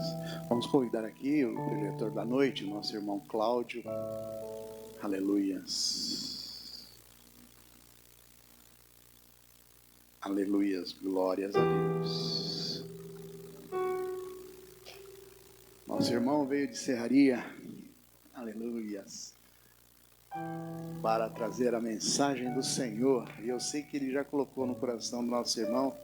Vamos convidar aqui o preletor da noite, nosso irmão Cláudio. Aleluia. Aleluia. Glórias a Deus. Nosso irmão veio de Serraria. Aleluia. Para trazer a mensagem do Senhor. E eu sei que ele já colocou no coração do nosso irmão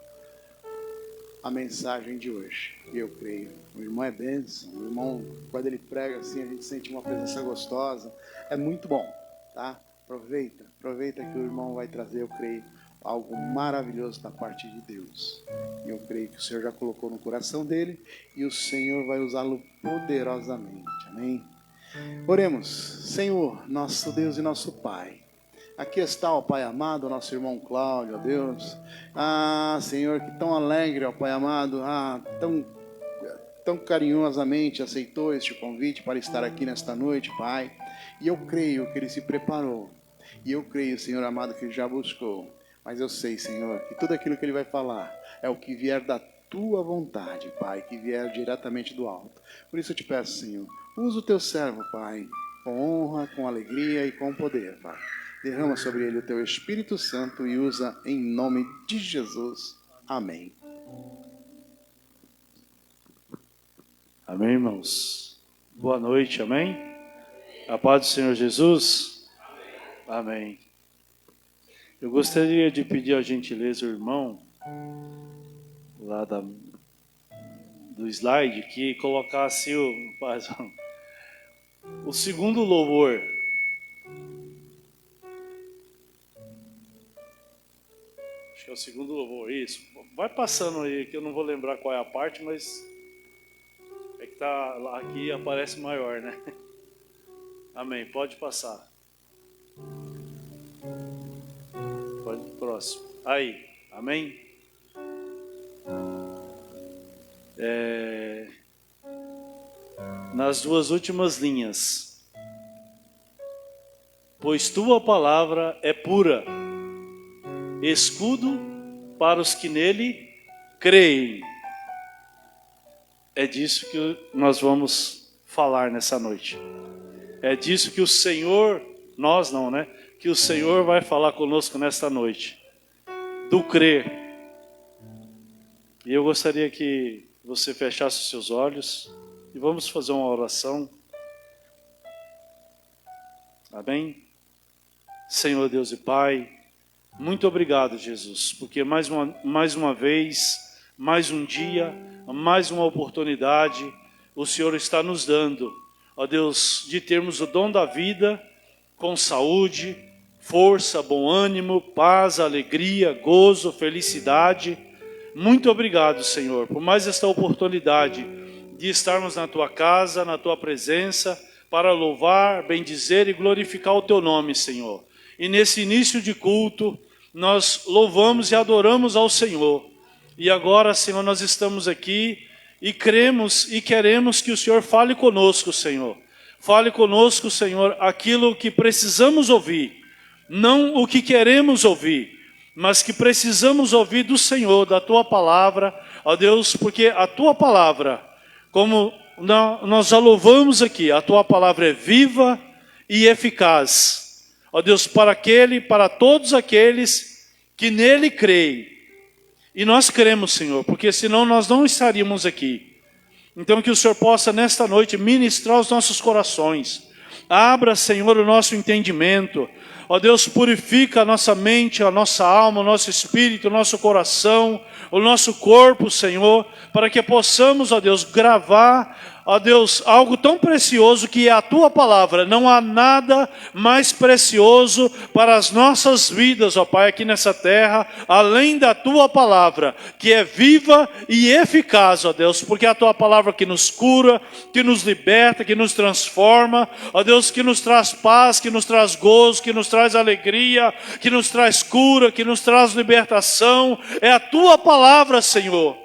a mensagem de hoje. E eu creio. O irmão é bênção. O irmão, quando ele prega assim, a gente sente uma presença gostosa. É muito bom, tá? Aproveita que o irmão vai trazer, eu creio, algo maravilhoso da parte de Deus. E eu creio que o Senhor já colocou no coração dele e o Senhor vai usá-lo poderosamente. Amém? Oremos. Senhor, nosso Deus e nosso Pai, aqui está, ó Pai amado, nosso irmão Cláudio, ó Deus. Senhor, que tão alegre, ó Pai amado, tão carinhosamente aceitou este convite para estar aqui nesta noite, Pai. E eu creio que ele se preparou. E eu creio, Senhor amado, que ele já buscou. Mas eu sei, Senhor, que tudo aquilo que ele vai falar é o que vier da tua vontade, Pai, que vier diretamente do alto. Por isso eu te peço, Senhor, usa o teu servo, Pai, com honra, com alegria e com poder, Pai. Derrama sobre ele o teu Espírito Santo e usa em nome de Jesus. Amém. Amém, irmãos. Boa noite, amém? A paz do Senhor Jesus? Amém. Eu gostaria de pedir a gentileza ao irmão, lá do slide, que colocasse o segundo louvor. Acho que é o segundo louvor, isso. Vai passando aí, que eu não vou lembrar qual é a parte, mas é que tá lá, aqui aparece maior, né? Amém, pode passar. Pode ir pro próximo. Aí, amém? Nas duas últimas linhas. Pois tua palavra é pura, escudo para os que nele creem. É disso que nós vamos falar nessa noite. É disso que o Senhor, nós não, né? Que o Senhor vai falar conosco nesta noite. Do crer. E eu gostaria que você fechasse os seus olhos e vamos fazer uma oração. Amém? Senhor Deus e Pai, muito obrigado, Jesus, porque mais uma vez, mais um dia, mais uma oportunidade, o Senhor está nos dando, ó Deus, de termos o dom da vida com saúde, força, bom ânimo, paz, alegria, gozo, felicidade. Muito obrigado, Senhor, por mais esta oportunidade de estarmos na Tua casa, na Tua presença, para louvar, bendizer e glorificar o Teu nome, Senhor. E nesse início de culto, nós louvamos e adoramos ao Senhor. E agora, Senhor, nós estamos aqui e cremos e queremos que o Senhor fale conosco, Senhor. Fale conosco, Senhor, aquilo que precisamos ouvir. Não o que queremos ouvir, mas que precisamos ouvir do Senhor, da Tua palavra, ó Deus, porque a Tua palavra, como nós já louvamos aqui, a Tua palavra é viva e eficaz, ó Deus, para todos aqueles que nele creem. E nós cremos, Senhor, porque senão nós não estaríamos aqui. Então que o Senhor possa nesta noite ministrar os nossos corações. Abra, Senhor, o nosso entendimento. Ó Deus, purifica a nossa mente, a nossa alma, o nosso espírito, o nosso coração, o nosso corpo, Senhor, para que possamos, ó Deus, gravar, ó Deus, algo tão precioso que é a Tua palavra. Não há nada mais precioso para as nossas vidas, ó Pai, aqui nessa terra, além da Tua palavra, que é viva e eficaz, ó Deus, porque é a Tua palavra que nos cura, que nos liberta, que nos transforma, ó Deus, que nos traz paz, que nos traz gozo, que nos traz alegria, que nos traz cura, que nos traz libertação. É a Tua palavra, Senhor.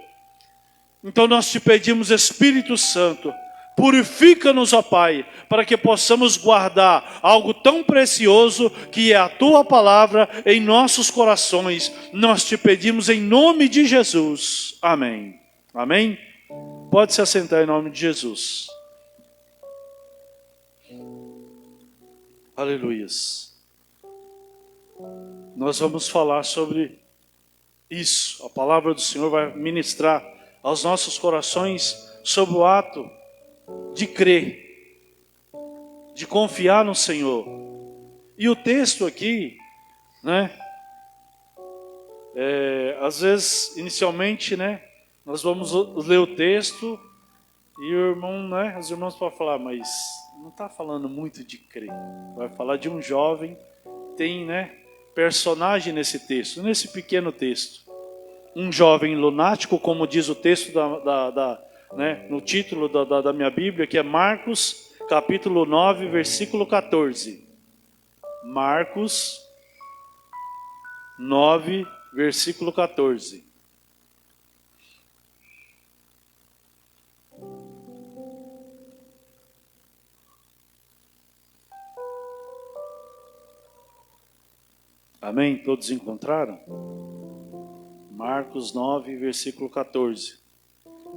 Então nós te pedimos, Espírito Santo, purifica-nos, ó Pai, para que possamos guardar algo tão precioso que é a Tua palavra em nossos corações. Nós te pedimos em nome de Jesus. Amém. Amém? Pode se assentar em nome de Jesus. Aleluias. Nós vamos falar sobre isso. A palavra do Senhor vai ministrar aos nossos corações sobre o ato de crer, de confiar no Senhor. E o texto aqui, né? Às vezes, inicialmente, né? Nós vamos ler o texto e o irmão, né? Os irmãos podem falar, mas não está falando muito de crer. Vai falar de um jovem, tem, né? Personagem nesse texto, nesse pequeno texto. Um jovem lunático, como diz o texto né, no título da minha Bíblia, que é Marcos, capítulo 9, versículo 14. Marcos 9, versículo 14. Amém? Todos encontraram? Marcos 9, versículo 14.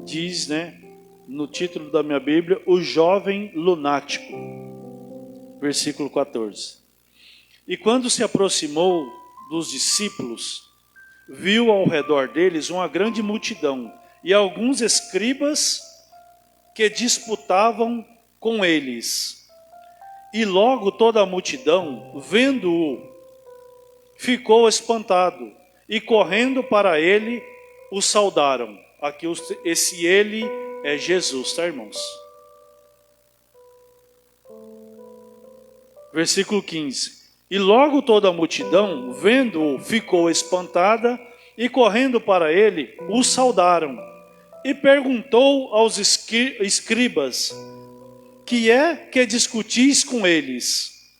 Diz, né, no título da minha Bíblia, o jovem lunático. Versículo 14. E quando se aproximou dos discípulos, viu ao redor deles uma grande multidão e alguns escribas que disputavam com eles. E logo toda a multidão, vendo-o, ficou espantado. E correndo para ele, o saudaram. Aqui esse ele é Jesus, tá, irmãos? Versículo 15. E logo toda a multidão, vendo-o, ficou espantada, e correndo para ele, o saudaram. E perguntou aos escribas, que é que discutis com eles?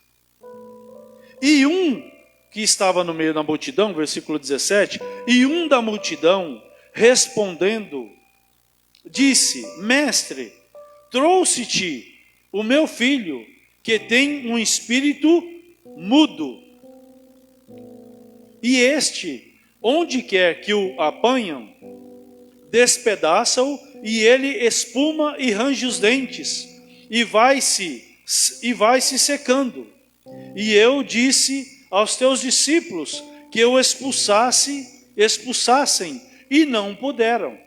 E um que estava no meio da multidão, versículo 17, e um da multidão, respondendo, disse, mestre, trouxe-te o meu filho, que tem um espírito mudo. E este, onde quer que o apanham, despedaça-o, e ele espuma e range os dentes, e vai-se secando. E eu disse aos teus discípulos que o expulsassem, e não puderam.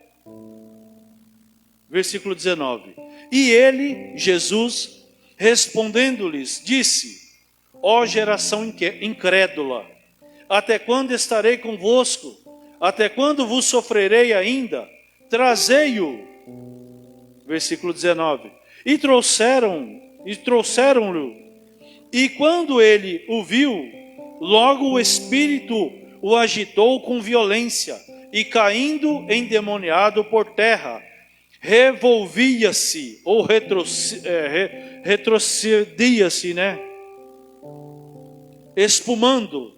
Versículo 19. E ele, Jesus, respondendo-lhes, disse, ó geração incrédula, até quando estarei convosco? Até quando vos sofrerei ainda? Trazei-o. Versículo 19. E trouxeram-lhe. E quando ele o viu, logo o espírito o agitou com violência, e caindo endemoniado por terra, revolvia-se, ou retrocedia-se, né? Espumando,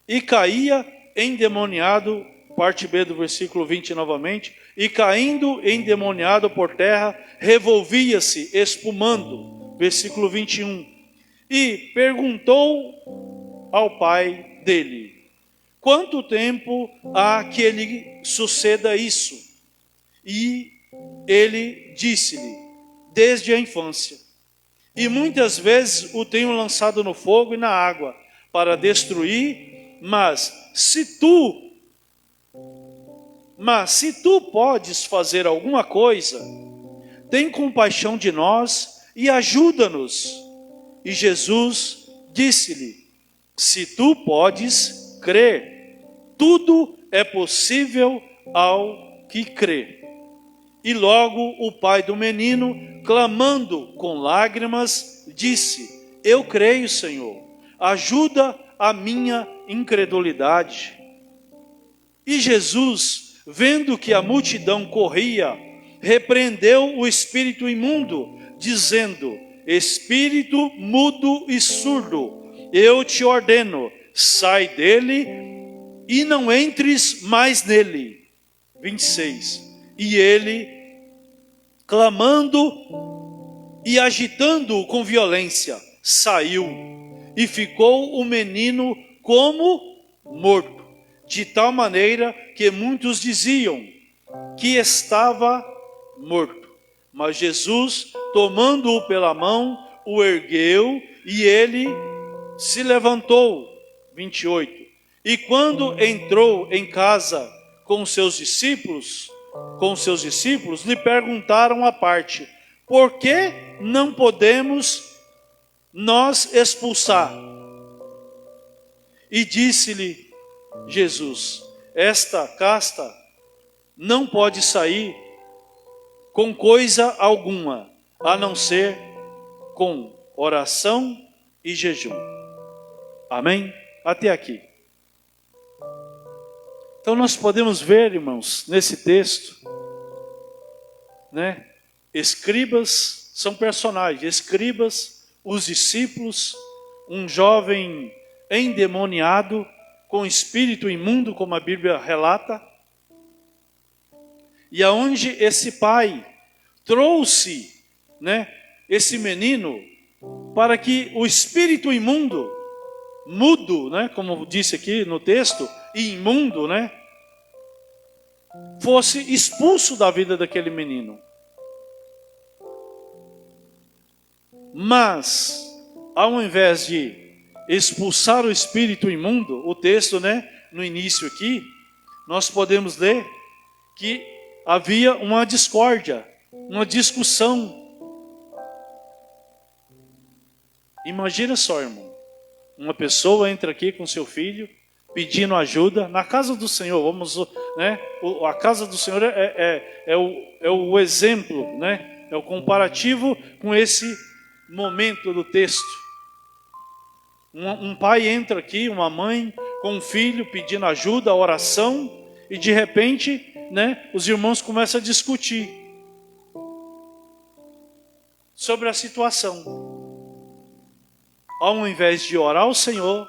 e caía endemoniado, parte B do versículo 20 novamente, e caindo endemoniado por terra, revolvia-se, espumando, versículo 21, e perguntou ao pai dele: quanto tempo há que lhe suceda isso? E ele disse-lhe: desde a infância. E muitas vezes o tenho lançado no fogo e na água para destruir, mas se tu podes fazer alguma coisa, tem compaixão de nós e ajuda-nos. E Jesus disse-lhe: se tu podes crer, tudo é possível ao que crê. E logo o pai do menino, clamando com lágrimas, disse: eu creio, Senhor, ajuda a minha incredulidade. E Jesus, vendo que a multidão corria, repreendeu o espírito imundo, dizendo: espírito mudo e surdo, eu te ordeno, sai dele e não entres mais nele. 26. E ele, clamando e agitando-o com violência, saiu, e ficou o menino como morto, de tal maneira que muitos diziam que estava morto. Mas Jesus, tomando-o pela mão, o ergueu, e ele se levantou. 28. E quando entrou em casa com seus discípulos, lhe perguntaram à parte: por que não podemos nós expulsar? E disse-lhe Jesus: esta casta não pode sair com coisa alguma, a não ser com oração e jejum. Amém? Até aqui. Então nós podemos ver, irmãos, nesse texto, né? Escribas são personagens, escribas, os discípulos, um jovem endemoniado, com espírito imundo, como a Bíblia relata, e aonde esse pai trouxe, né, esse menino, para que o espírito imundo, mudo, né, como disse aqui no texto, e imundo, né, fosse expulso da vida daquele menino. Mas, ao invés de expulsar o espírito imundo, o texto, né, no início aqui, nós podemos ler que havia uma discórdia, uma discussão. Imagina só, irmão, uma pessoa entra aqui com seu filho, pedindo ajuda, na casa do Senhor, vamos, né, a casa do Senhor é o exemplo, né, é o comparativo com esse momento do texto. Um pai entra aqui, uma mãe com um filho pedindo ajuda, oração, e de repente, né, os irmãos começam a discutir sobre a situação. Ao invés de orar ao Senhor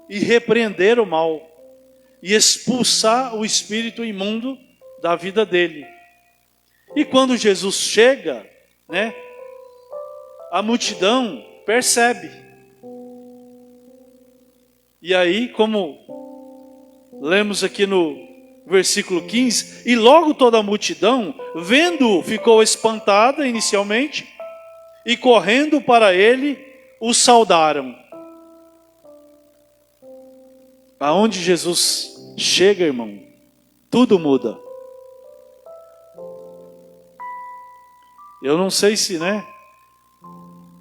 e repreender o mal e expulsar o espírito imundo da vida dele. E quando Jesus chega, né, a multidão percebe. E aí, como lemos aqui no versículo 15, e logo toda a multidão, vendo-o, ficou espantada inicialmente, e correndo para ele, o saudaram. Aonde Jesus chega, irmão, tudo muda. Eu não sei se, né,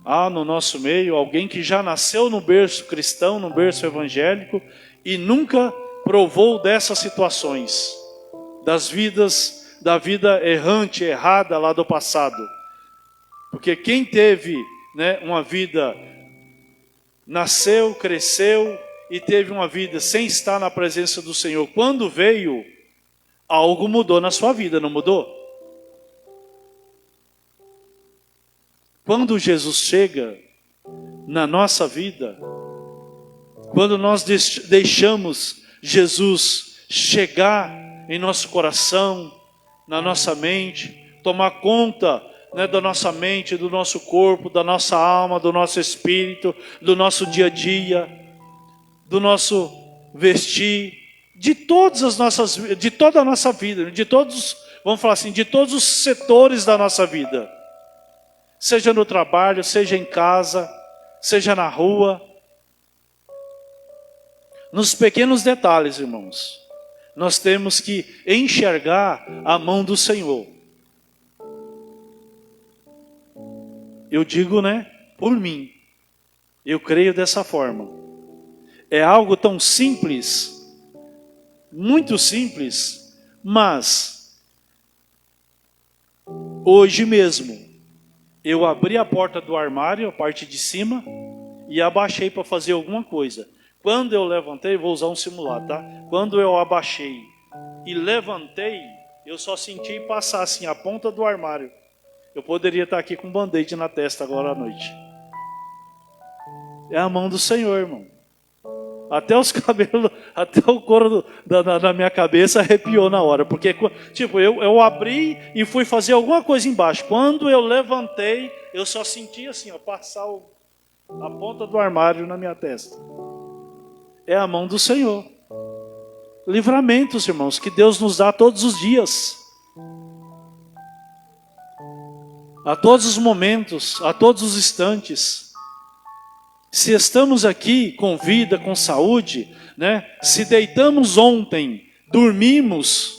há no nosso meio alguém que já nasceu no berço cristão, no berço evangélico, e nunca provou dessas situações, da vida errante, errada lá do passado. Porque quem teve, né, uma vida, nasceu, cresceu e teve uma vida sem estar na presença do Senhor, quando veio, algo mudou na sua vida, não mudou? Quando Jesus chega na nossa vida, quando nós deixamos Jesus chegar em nosso coração, na nossa mente, tomar conta, né, da nossa mente, do nosso corpo, da nossa alma, do nosso espírito, do nosso dia a dia, do nosso vestir, de toda a nossa vida, de todos, vamos falar assim, de todos os setores da nossa vida, seja no trabalho, seja em casa, seja na rua, nos pequenos detalhes, irmãos, nós temos que enxergar a mão do Senhor. Eu digo, né, por mim, eu creio dessa forma. É algo tão simples, muito simples, mas hoje mesmo eu abri a porta do armário, a parte de cima, e abaixei para fazer alguma coisa. Quando eu levantei, vou usar um simulado, tá? Quando eu abaixei e levantei, eu só senti passar assim a ponta do armário. Eu poderia estar aqui com um band-aid na testa agora à noite. É a mão do Senhor, irmão. Até os cabelos, até o couro da minha cabeça arrepiou na hora. Porque, tipo, eu abri e fui fazer alguma coisa embaixo. Quando eu levantei, eu só senti assim, ó, passar a ponta do armário na minha testa. É a mão do Senhor. Livramentos, irmãos, que Deus nos dá todos os dias. A todos os momentos, a todos os instantes. Se estamos aqui com vida, com saúde, né? Se deitamos ontem, dormimos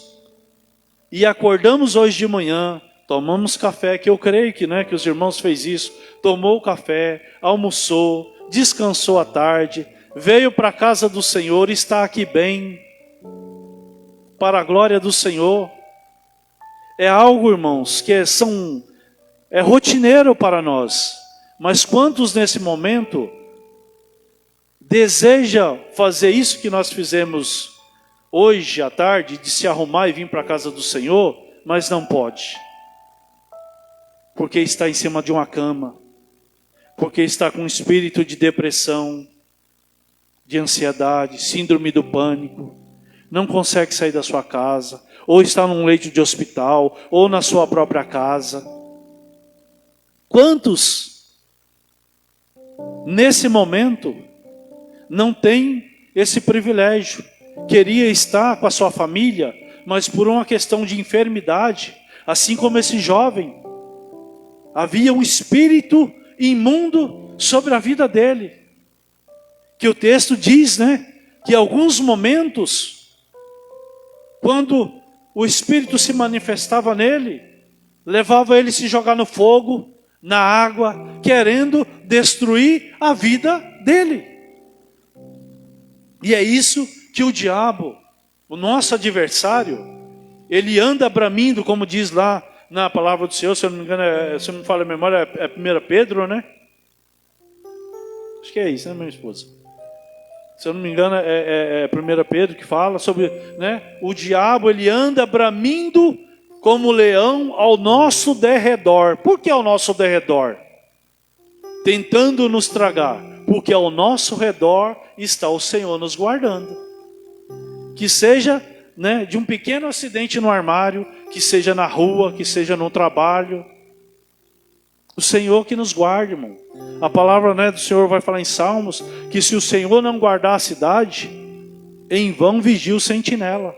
e acordamos hoje de manhã, tomamos café, que eu creio que, né, que os irmãos fez isso, tomou o café, almoçou, descansou à tarde, veio para a casa do Senhor, está aqui bem, para a glória do Senhor. É algo, irmãos, que é rotineiro para nós. Mas quantos nesse momento deseja fazer isso que nós fizemos hoje à tarde, de se arrumar e vir para a casa do Senhor, mas não pode? Porque está em cima de uma cama, porque está com um espírito de depressão, de ansiedade, síndrome do pânico, não consegue sair da sua casa, ou está num leito de hospital, ou na sua própria casa. Quantos, nesse momento, não tem esse privilégio? Queria estar com a sua família, mas por uma questão de enfermidade, assim como esse jovem, havia um espírito imundo sobre a vida dele. Que o texto diz, né, que em alguns momentos, quando o espírito se manifestava nele, levava ele a se jogar no fogo, na água, querendo destruir a vida dele. E é isso que o diabo, o nosso adversário, ele anda bramindo, como diz lá na palavra do Senhor, se eu não me engano, se eu não me falha a memória, é 1 Pedro, né? Acho que é isso, né, minha esposa? Se eu não me engano, é 1 Pedro que fala sobre, né? O diabo, ele anda bramindo como leão ao nosso derredor. Por que ao nosso derredor? Tentando nos tragar. Porque ao nosso redor está o Senhor nos guardando. Que seja, né, de um pequeno acidente no armário, que seja na rua, que seja no trabalho. O Senhor que nos guarde, irmão. A palavra, né, do Senhor vai falar em Salmos que se o Senhor não guardar a cidade, em vão vigia o sentinela.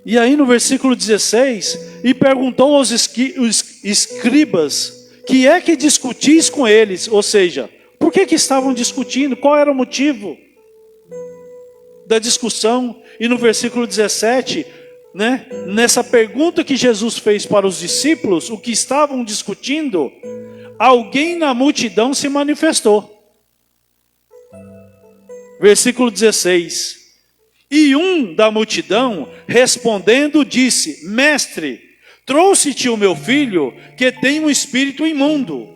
E aí no versículo 16, e perguntou aos escribas, que é que discutis com eles? Ou seja, por que estavam discutindo? Qual era o motivo da discussão? E no versículo 17, né, nessa pergunta que Jesus fez para os discípulos, o que estavam discutindo, alguém na multidão se manifestou. Versículo 16. E um da multidão, respondendo, disse: Mestre, trouxe-te o meu filho, que tem um espírito imundo.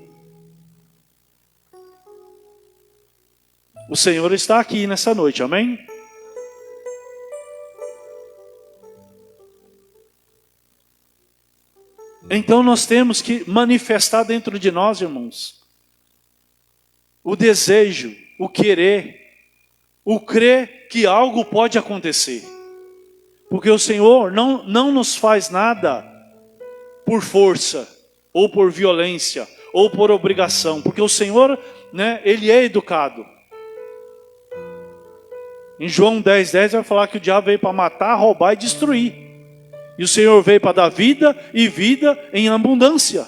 O Senhor está aqui nessa noite, amém? Então nós temos que manifestar dentro de nós, irmãos, o desejo, o querer, o crer que algo pode acontecer. Porque o Senhor não nos faz nada por força, ou por violência, ou por obrigação. Porque o Senhor, né, Ele é educado. Em João 10:10 vai falar que o diabo veio para matar, roubar e destruir. E o Senhor veio para dar vida e vida em abundância.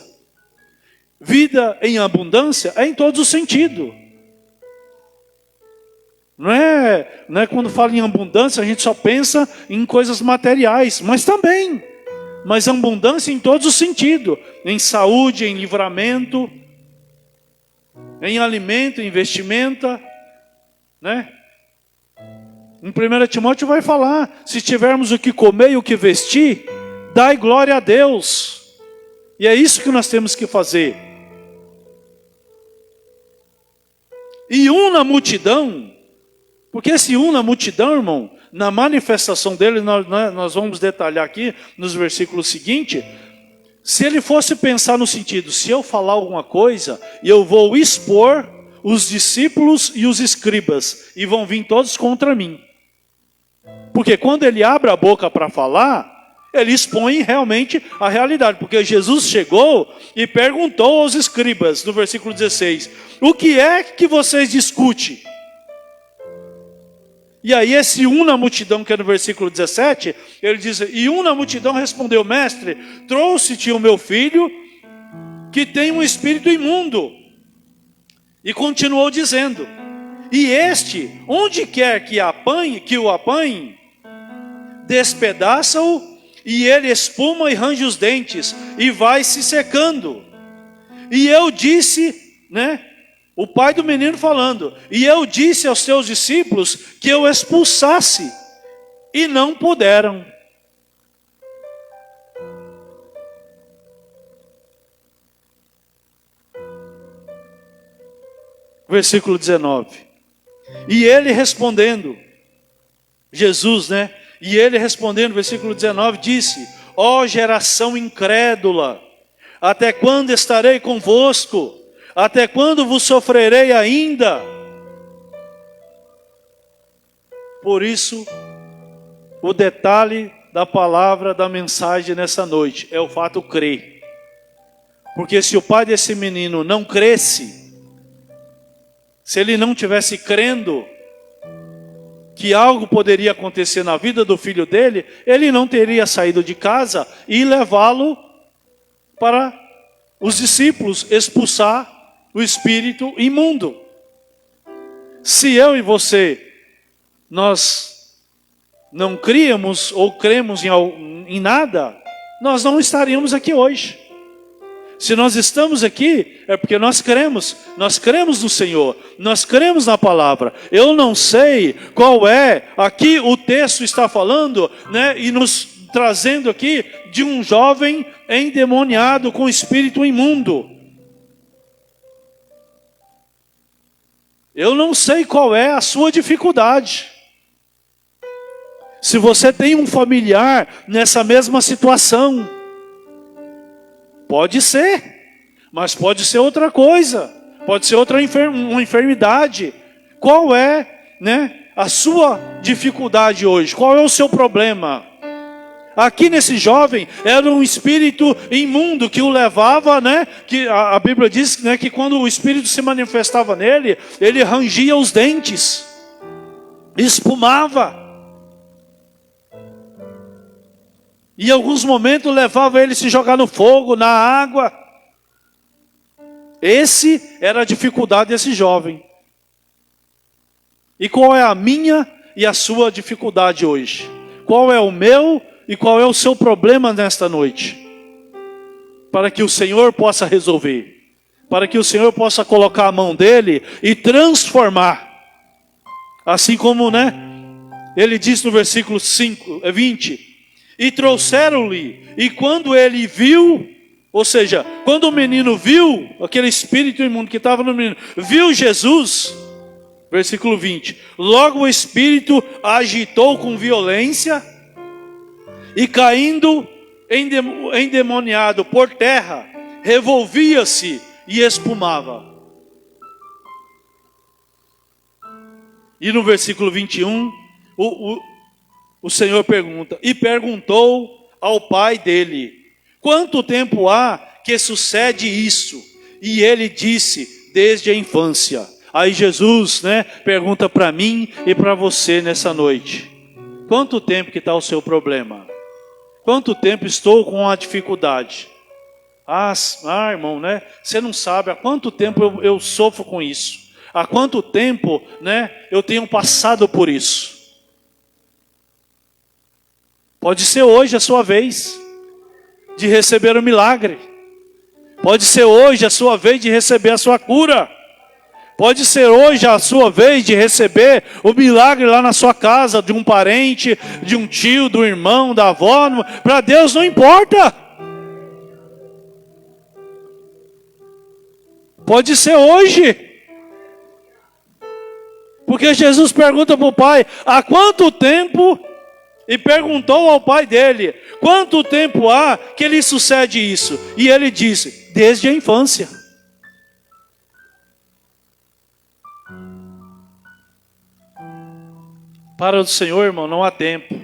Vida em abundância é em todos os sentidos. Não é quando fala em abundância, a gente só pensa em coisas materiais, mas também. Mas abundância em todos os sentidos. Em saúde, em livramento, em alimento, em vestimenta, né? Em 1 Timóteo vai falar, se tivermos o que comer e o que vestir, dai glória a Deus. E é isso que nós temos que fazer. E una a multidão, porque esse una a multidão, irmão, na manifestação dele, nós vamos detalhar aqui nos versículos seguintes. Se ele fosse pensar no sentido, se eu falar alguma coisa, eu vou expor os discípulos e os escribas, e vão vir todos contra mim. Porque quando ele abre a boca para falar, ele expõe realmente a realidade. Porque Jesus chegou e perguntou aos escribas, no versículo 16, o que é que vocês discutem? E aí esse na multidão, que é no versículo 17, ele diz, e na multidão respondeu, mestre, trouxe-te o meu filho, que tem um espírito imundo. E continuou dizendo, e este, onde quer que o apanhe, despedaça-o, e ele espuma e range os dentes, e vai se secando. E eu disse, né? O pai do menino falando, e eu disse aos teus discípulos que eu expulsasse, e não puderam. Versículo 19. E ele respondendo, Jesus, né? E ele respondendo, versículo 19, disse, ó geração incrédula, até quando estarei convosco? Até quando vos sofrerei ainda? Por isso, o detalhe da palavra, da mensagem nessa noite, é o fato crer. Porque se o pai desse menino não cresce, se ele não tivesse crendo que algo poderia acontecer na vida do filho dele, ele não teria saído de casa e levá-lo para os discípulos expulsar o espírito imundo. Se eu e você, nós não criamos ou cremos em nada, nós não estaríamos aqui hoje. Se nós estamos aqui, é porque nós cremos no Senhor, nós cremos na palavra. Eu não sei qual é, aqui o texto está falando, né, e nos trazendo aqui de um jovem endemoniado com espírito imundo. Eu não sei qual é a sua dificuldade. Se você tem um familiar nessa mesma situação, pode ser, mas pode ser outra coisa, pode ser uma enfermidade. Qual é, né, a sua dificuldade hoje? Qual é o seu problema? Aqui nesse jovem era um espírito imundo que o levava, né? Que a Bíblia diz, né, que quando o espírito se manifestava nele, ele rangia os dentes, espumava. E em alguns momentos levava ele a se jogar no fogo, na água. Esse era a dificuldade desse jovem. E qual é a minha e a sua dificuldade hoje? Qual é o meu e qual é o seu problema nesta noite? Para que o Senhor possa resolver. Para que o Senhor possa colocar a mão dele e transformar. Assim como, né? Ele diz no versículo 20. E trouxeram-lhe, e quando ele viu, ou seja, quando o menino viu, aquele espírito imundo que estava no menino, viu Jesus, versículo 20, logo o espírito agitou com violência, e caindo endemoniado por terra, revolvia-se e espumava. E no versículo 21, o Senhor pergunta, e perguntou ao pai dele, quanto tempo há que sucede isso? E ele disse, desde a infância. Aí Jesus, pergunta para mim e para você nessa noite, quanto tempo que está o seu problema? Quanto tempo estou com a dificuldade? Irmão, você não sabe há quanto tempo eu sofro com isso. Há quanto tempo, eu tenho passado por isso. Pode ser hoje a sua vez de receber o milagre. Pode ser hoje a sua vez de receber a sua cura. Pode ser hoje a sua vez de receber o milagre lá na sua casa, de um parente, de um tio, do irmão, da avó. Para Deus não importa. Pode ser hoje. Porque Jesus pergunta para o pai, há quanto tempo? E perguntou ao pai dele, quanto tempo há que lhe sucede isso? E ele disse, desde a infância. Para o Senhor, irmão, não há tempo,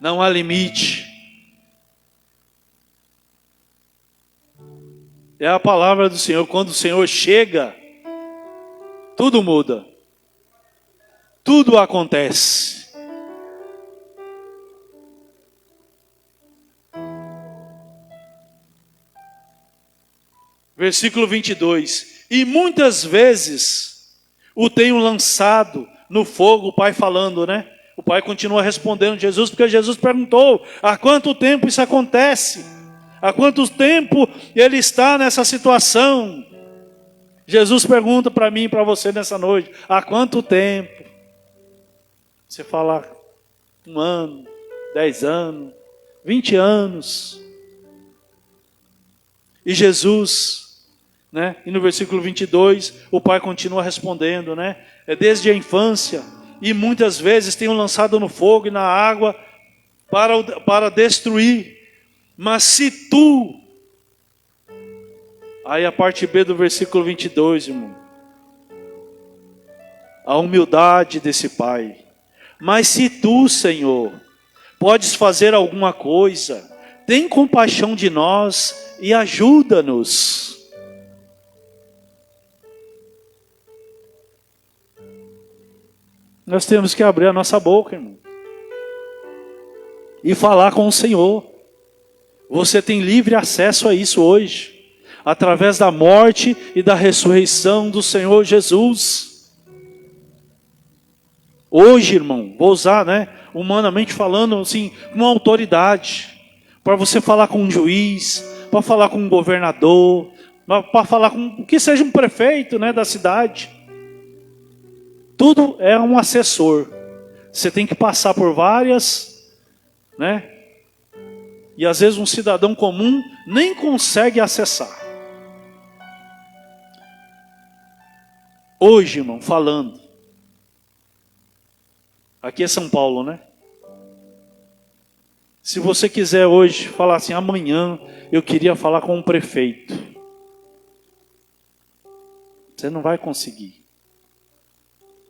não há limite. É a palavra do Senhor, quando o Senhor chega, tudo muda. Tudo acontece. Versículo 22. E muitas vezes o tenho lançado no fogo, o pai falando, O pai continua respondendo Jesus, porque Jesus perguntou, há quanto tempo isso acontece? Há quanto tempo ele está nessa situação? Jesus pergunta para mim e para você nessa noite, há quanto tempo? Você fala 1 ano, 10 anos, 20 anos. E Jesus, e no versículo 22, o pai continua respondendo, É desde a infância, e muitas vezes tenho lançado no fogo e na água para destruir. Mas se tu... Aí a parte B do versículo 22, irmão. A humildade desse pai. Mas se tu, Senhor, podes fazer alguma coisa, tem compaixão de nós e ajuda-nos. Nós temos que abrir a nossa boca, irmão, e falar com o Senhor. Você tem livre acesso a isso hoje, através da morte e da ressurreição do Senhor Jesus. Hoje, irmão, vou usar, humanamente falando, assim, uma autoridade, para você falar com um juiz, para falar com um governador, para falar com que seja um prefeito, da cidade. Tudo é um assessor. Você tem que passar por várias, E às vezes um cidadão comum nem consegue acessar. Hoje, irmão, falando. Aqui é São Paulo, Se você quiser hoje falar assim, amanhã eu queria falar com um prefeito. Você não vai conseguir.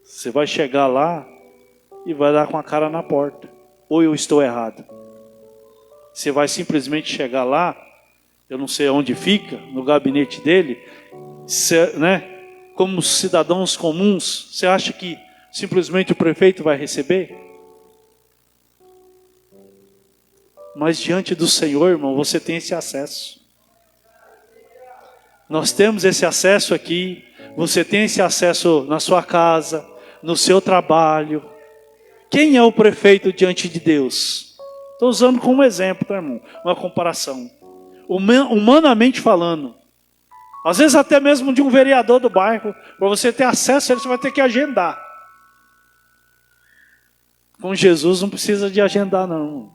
Você vai chegar lá e vai dar com a cara na porta. Ou eu estou errado? Você vai simplesmente chegar lá, eu não sei onde fica, no gabinete dele, como cidadãos comuns, você acha que simplesmente o prefeito vai receber? Mas diante do Senhor, irmão, você tem esse acesso. Nós temos esse acesso aqui. Você tem esse acesso na sua casa, no seu trabalho. Quem é o prefeito diante de Deus? Estou usando como exemplo, tá, irmão? Uma comparação. Humanamente falando. Às vezes até mesmo de um vereador do bairro. Para você ter acesso a ele, você vai ter que agendar. Com Jesus não precisa de agendar, não.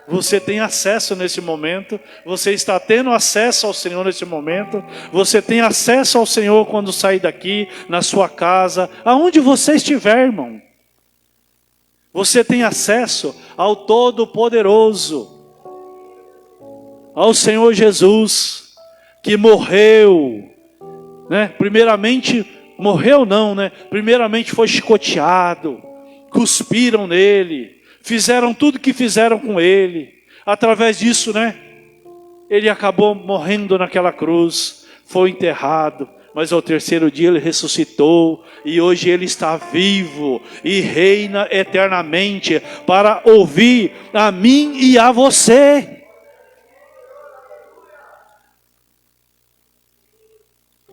Você tem acesso nesse momento. Você está tendo acesso ao Senhor nesse momento. Você tem acesso ao Senhor quando sair daqui, na sua casa, aonde você estiver, irmão. Você tem acesso ao Todo-Poderoso, ao Senhor Jesus, que morreu, primeiramente Morreu não, né? Primeiramente foi chicoteado, cuspiram nele, fizeram tudo que fizeram com ele. Através disso, né? Ele acabou morrendo naquela cruz, foi enterrado. Mas ao terceiro dia ele ressuscitou e hoje ele está vivo e reina eternamente para ouvir a mim e a você.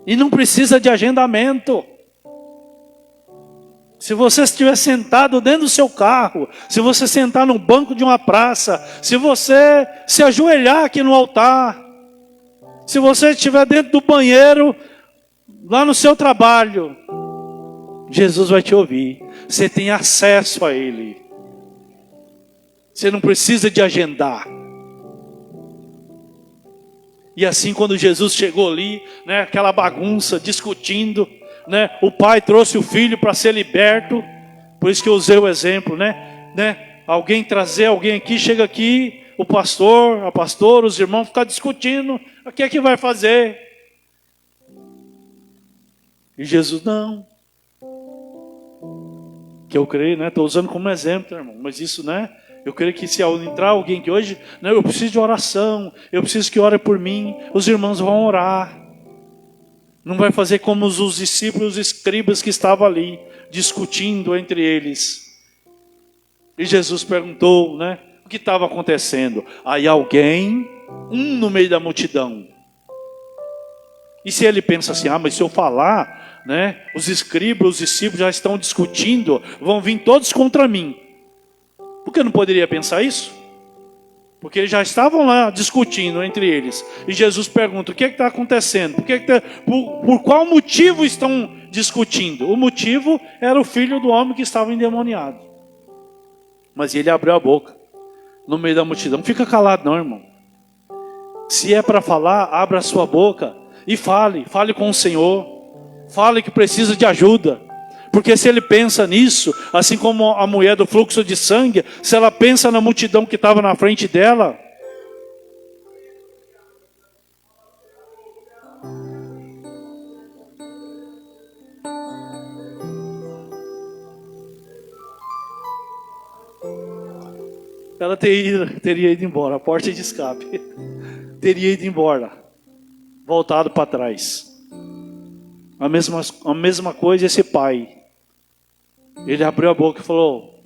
E não precisa de agendamento. Se você estiver sentado dentro do seu carro, se você sentar no banco de uma praça, se você se ajoelhar aqui no altar, se você estiver dentro do banheiro, lá no seu trabalho, Jesus vai te ouvir. Você tem acesso a Ele. Você não precisa de agendar. E assim, quando Jesus chegou ali, né, aquela bagunça, discutindo, né, o pai trouxe o filho para ser liberto. Por isso que eu usei o exemplo, né? Alguém trazer alguém aqui, chega aqui, o pastor, a pastora, os irmãos ficam discutindo. O que é que vai fazer? E Jesus, não. Que eu creio, né? Estou usando como exemplo, irmão. Mas isso, né? Eu creio que se entrar alguém que hoje, né, eu preciso de oração, eu preciso que ore por mim, os irmãos vão orar. Não vai fazer como os discípulos, os escribas que estavam ali, discutindo entre eles. E Jesus perguntou, né? O que estava acontecendo? Aí alguém, no meio da multidão. E se ele pensa assim, mas se eu falar, né, os escribas, os discípulos já estão discutindo, vão vir todos contra mim. Por que eu não poderia pensar isso? Porque eles já estavam lá discutindo entre eles. E Jesus pergunta, o que está acontecendo? Por qual motivo estão discutindo? O motivo era o filho do homem que estava endemoniado. Mas ele abriu a boca no meio da multidão. Não fica calado não, irmão. Se é para falar, abra a sua boca e fale com o Senhor. Fale que precisa de ajuda. Porque se ele pensa nisso, assim como a mulher do fluxo de sangue, se ela pensa na multidão que estava na frente dela, ela teria ido embora, a porta de escape, teria ido embora, voltado para trás. A mesma coisa esse pai. Ele abriu a boca e falou,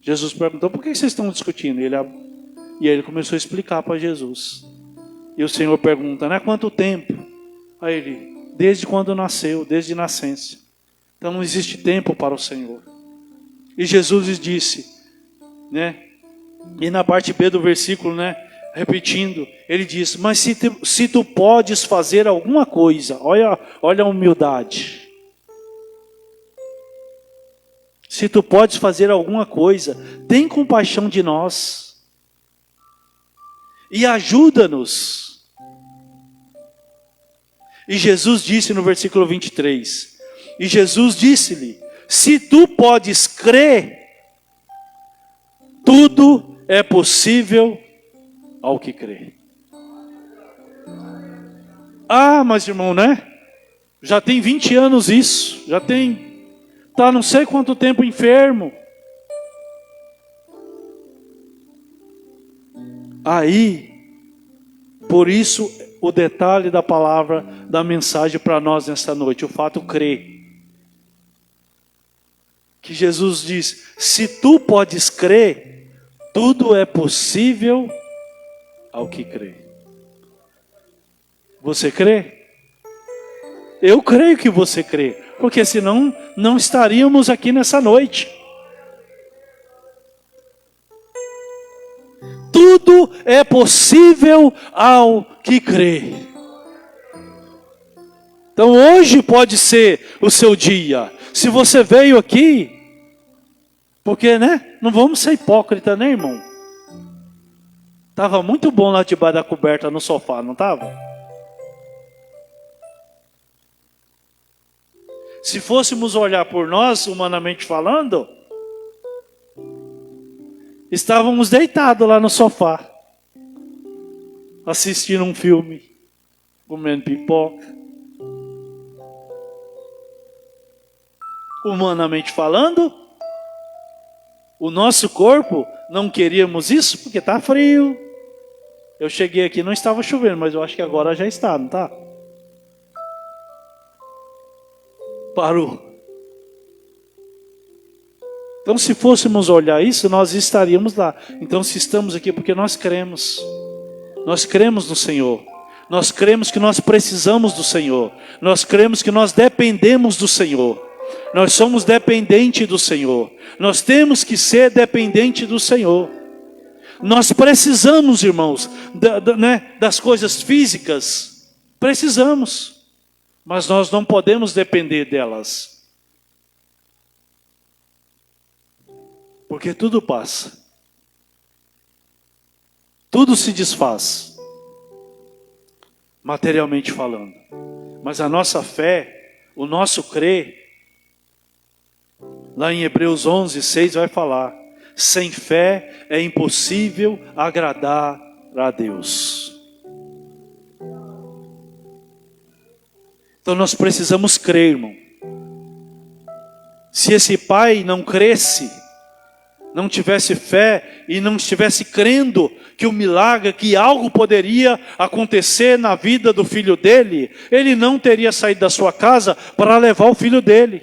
Jesus perguntou, por que vocês estão discutindo? E ele começou a explicar para Jesus. E o Senhor pergunta, né, quanto tempo? Aí ele, desde quando nasceu, desde nascença. Então não existe tempo para o Senhor. E Jesus lhes disse, né, e na parte B do versículo, né, repetindo, ele diz, mas se tu podes fazer alguma coisa, olha a humildade. Se tu podes fazer alguma coisa, tem compaixão de nós e ajuda-nos. E Jesus disse no versículo 23, e Jesus disse-lhe, se tu podes crer, tudo é possível ao que crê. Mas irmão, né? Já tem 20 anos isso, está não sei quanto tempo enfermo. Aí, por isso o detalhe da palavra, da mensagem para nós nesta noite, o fato crer. Que Jesus diz, se tu podes crer, tudo é possível ao que crê. Você crê? Eu creio que você crê, porque senão não estaríamos aqui nessa noite. Tudo é possível ao que crê. Então hoje pode ser o seu dia. Se você veio aqui, porque, né? Não vamos ser hipócrita, né, irmão? Estava muito bom lá debaixo da coberta no sofá, não estava? Se fôssemos olhar por nós, humanamente falando, estávamos deitados lá no sofá, assistindo um filme, comendo pipoca. Humanamente falando, o nosso corpo, não queríamos isso porque está frio. Eu cheguei aqui, não estava chovendo, mas eu acho que agora já está, não está? Parou. Então, se fôssemos olhar isso, nós estaríamos lá. Então, se estamos aqui, porque nós cremos. Nós cremos no Senhor. Nós cremos que nós precisamos do Senhor. Nós cremos que nós dependemos do Senhor. Nós somos dependentes do Senhor. Nós temos que ser dependentes do Senhor. Nós precisamos, irmãos, das coisas físicas. Precisamos. Mas nós não podemos depender delas. Porque tudo passa. Tudo se desfaz. Materialmente falando. Mas a nossa fé, o nosso crer, lá em Hebreus 11:6 vai falar: sem fé é impossível agradar a Deus. Então nós precisamos crer, irmão. Se esse pai não cresce, não tivesse fé e não estivesse crendo que o milagre, que algo poderia acontecer na vida do filho dele, ele não teria saído da sua casa para levar o filho dele.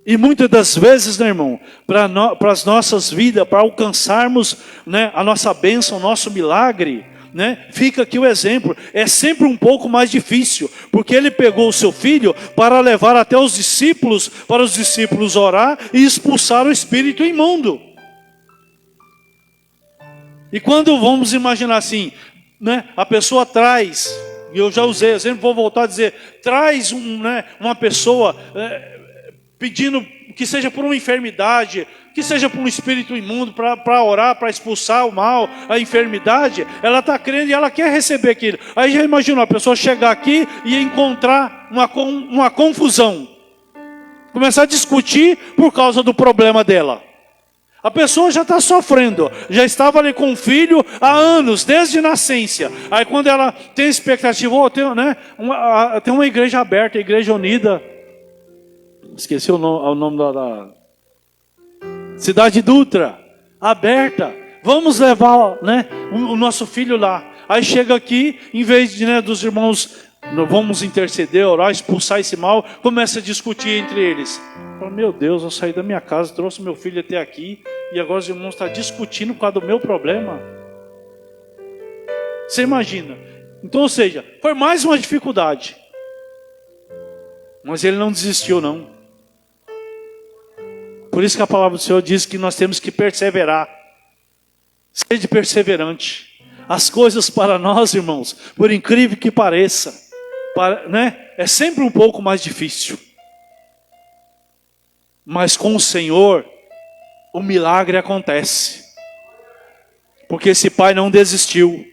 E muitas das vezes, né, irmão, para as nossas vidas, para alcançarmos, né, a nossa bênção, o nosso milagre, né, fica aqui o exemplo, é sempre um pouco mais difícil, porque ele pegou o seu filho para levar até os discípulos, para os discípulos orar e expulsar o espírito imundo. E quando vamos imaginar assim, né, a pessoa traz, e eu já usei exemplo, vou voltar a dizer, traz uma pessoa pedindo que seja por uma enfermidade, que seja por um espírito imundo, para orar, para expulsar o mal, a enfermidade, ela está crendo e ela quer receber aquilo. Aí já imaginou a pessoa chegar aqui e encontrar uma confusão, começar a discutir por causa do problema dela. A pessoa já está sofrendo, já estava ali com o filho há anos, desde nascença. Aí quando ela tem expectativa, tem uma igreja aberta, a Igreja Unida, esqueci o nome da Cidade Dutra, aberta, vamos levar, né, o nosso filho lá. Aí chega aqui, em vez de, né, dos irmãos, vamos interceder, orar, expulsar esse mal, começa a discutir entre eles. Fala, meu Deus, eu saí da minha casa, trouxe meu filho até aqui, e agora os irmãos estão discutindo por causa do meu problema. Você imagina? Então, ou seja, foi mais uma dificuldade. Mas ele não desistiu, não. Por isso que a palavra do Senhor diz que nós temos que perseverar. Seja perseverante. As coisas para nós, irmãos, por incrível que pareça, é sempre um pouco mais difícil. Mas com o Senhor, o milagre acontece. Porque esse pai não desistiu.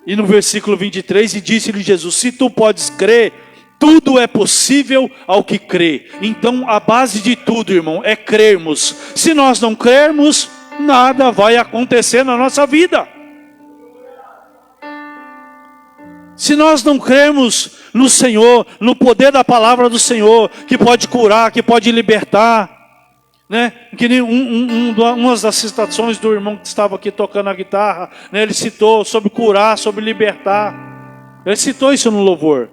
E no versículo 23, e disse-lhe Jesus: se tu podes crer, tudo é possível ao que crê. Então a base de tudo, irmão, é crermos. Se nós não crermos, nada vai acontecer na nossa vida. Se nós não crermos no Senhor, no poder da palavra do Senhor, que pode curar, que pode libertar, né? Que nem umas das citações do irmão que estava aqui tocando a guitarra, né? Ele citou sobre curar, sobre libertar. Ele citou isso no louvor.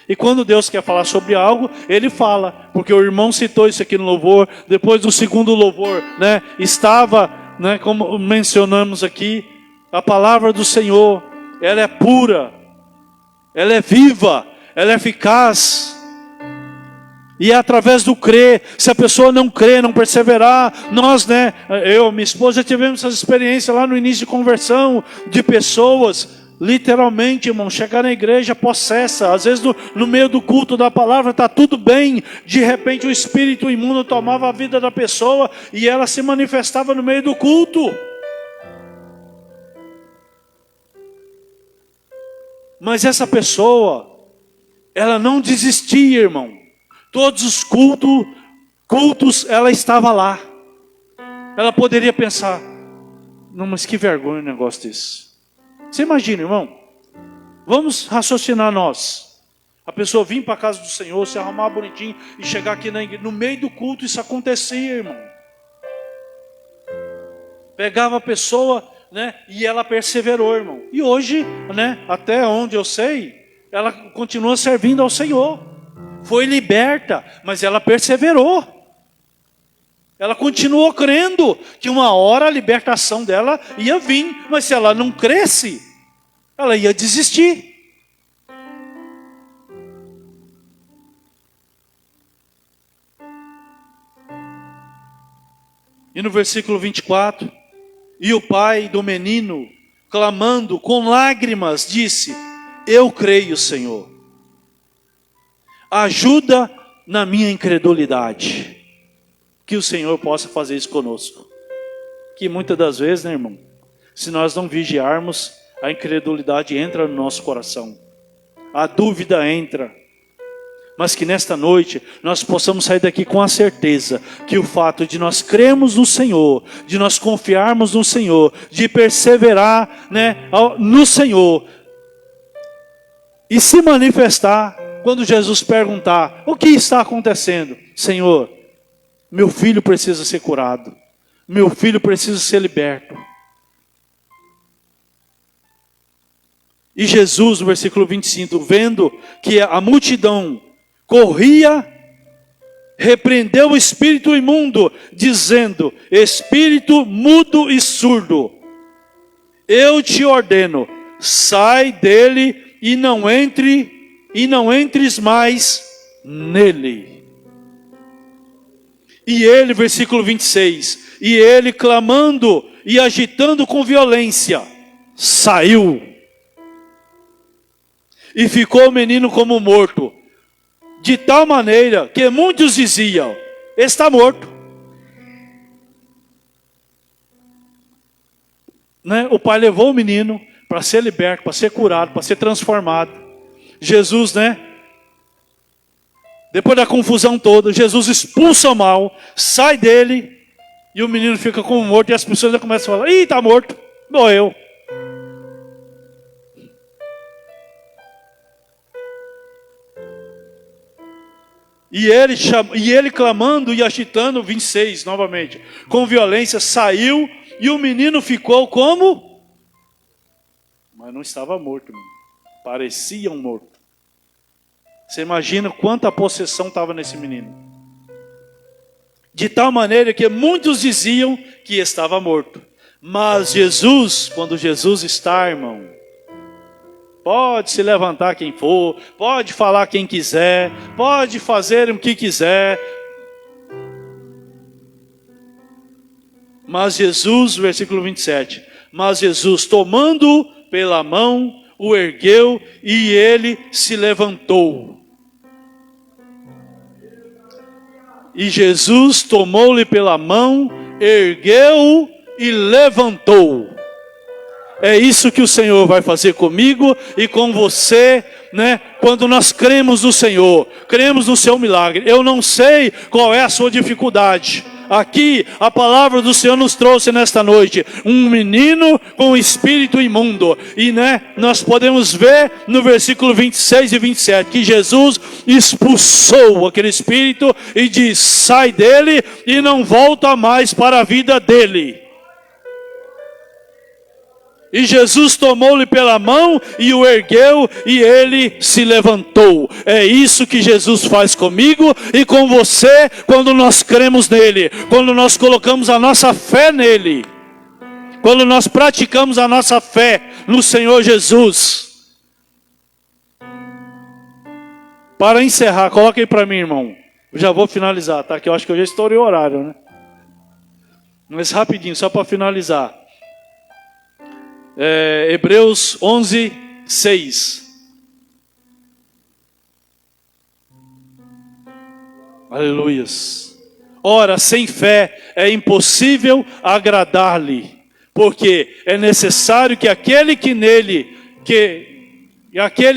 E quando Deus quer falar sobre algo, Ele fala. Porque o irmão citou isso aqui no louvor. Depois do segundo louvor, né, estava, né, como mencionamos aqui, a palavra do Senhor, ela é pura, ela é viva, ela é eficaz. E é através do crer. Se a pessoa não crer, não perseverar, nós, né, eu, minha esposa, tivemos essa experiência lá no início de conversão, de pessoas, literalmente, irmão, chegar na igreja possessa, às vezes no meio do culto da palavra está tudo bem, de repente o espírito imundo tomava a vida da pessoa e ela se manifestava no meio do culto. Mas essa pessoa, ela não desistia, irmão. Todos os cultos ela estava lá. Ela poderia pensar, não, mas que vergonha um negócio desse. Você imagina, irmão? Vamos raciocinar nós. A pessoa vir para a casa do Senhor, se arrumar bonitinho e chegar aqui na igreja. No meio do culto isso acontecia, irmão. Pegava a pessoa, né, e ela perseverou, irmão. E hoje, né, até onde eu sei, ela continua servindo ao Senhor. Foi liberta, mas ela perseverou. Ela continuou crendo que uma hora a libertação dela ia vir. Mas se ela não cresce, ela ia desistir. E no versículo 24, e o pai do menino, clamando com lágrimas, disse: eu creio, Senhor. Ajuda na minha incredulidade. Que o Senhor possa fazer isso conosco. Que muitas das vezes, né, irmão, se nós não vigiarmos, a incredulidade entra no nosso coração. A dúvida entra. Mas que nesta noite nós possamos sair daqui com a certeza que o fato de nós crermos no Senhor, de nós confiarmos no Senhor, de perseverar, né, no Senhor e se manifestar quando Jesus perguntar: o que está acontecendo? Senhor, meu filho precisa ser curado, meu filho precisa ser liberto. E Jesus, no versículo 25, vendo que a multidão corria, repreendeu o espírito imundo, dizendo: espírito mudo e surdo, eu te ordeno, sai dele e não entres mais nele. E ele, versículo 26, e ele clamando e agitando com violência, saiu. E ficou o menino como morto, de tal maneira que muitos diziam: está morto. Né? O pai levou o menino para ser liberto, para ser curado, para ser transformado. Jesus, né? Depois da confusão toda, Jesus expulsa o mal, sai dele, e o menino fica como morto, e as pessoas já começam a falar: ih, está morto, morreu. E ele clamando e agitando, 26 novamente, com violência saiu, e o menino ficou como? Mas não estava morto, irmão. Parecia um morto. Você imagina quanta possessão estava nesse menino. De tal maneira que muitos diziam que estava morto. Mas Jesus, quando Jesus está, irmão, pode se levantar quem for, pode falar quem quiser, pode fazer o que quiser. Mas Jesus, versículo 27, mas Jesus, tomando-o pela mão, o ergueu e ele se levantou. E Jesus tomou-lhe pela mão, ergueu-o e levantou. É isso que o Senhor vai fazer comigo e com você, né? Quando nós cremos no Senhor, cremos no seu milagre. Eu não sei qual é a sua dificuldade. Aqui a palavra do Senhor nos trouxe nesta noite um menino com espírito imundo. E nós podemos ver no versículo 26 e 27 que Jesus expulsou aquele espírito e diz: sai dele e não volta mais para a vida dele. E Jesus tomou-lhe pela mão e o ergueu e ele se levantou. É isso que Jesus faz comigo e com você quando nós cremos nele, quando nós colocamos a nossa fé nele, quando nós praticamos a nossa fé no Senhor Jesus. Para encerrar, coloca aí para mim, irmão. Eu já vou finalizar, tá? Que eu acho que eu já estourei o horário, né? Mas rapidinho, só para finalizar. Hebreus 11, 6. Aleluias. Ora, sem fé é impossível agradar-lhe, porque é necessário que aquele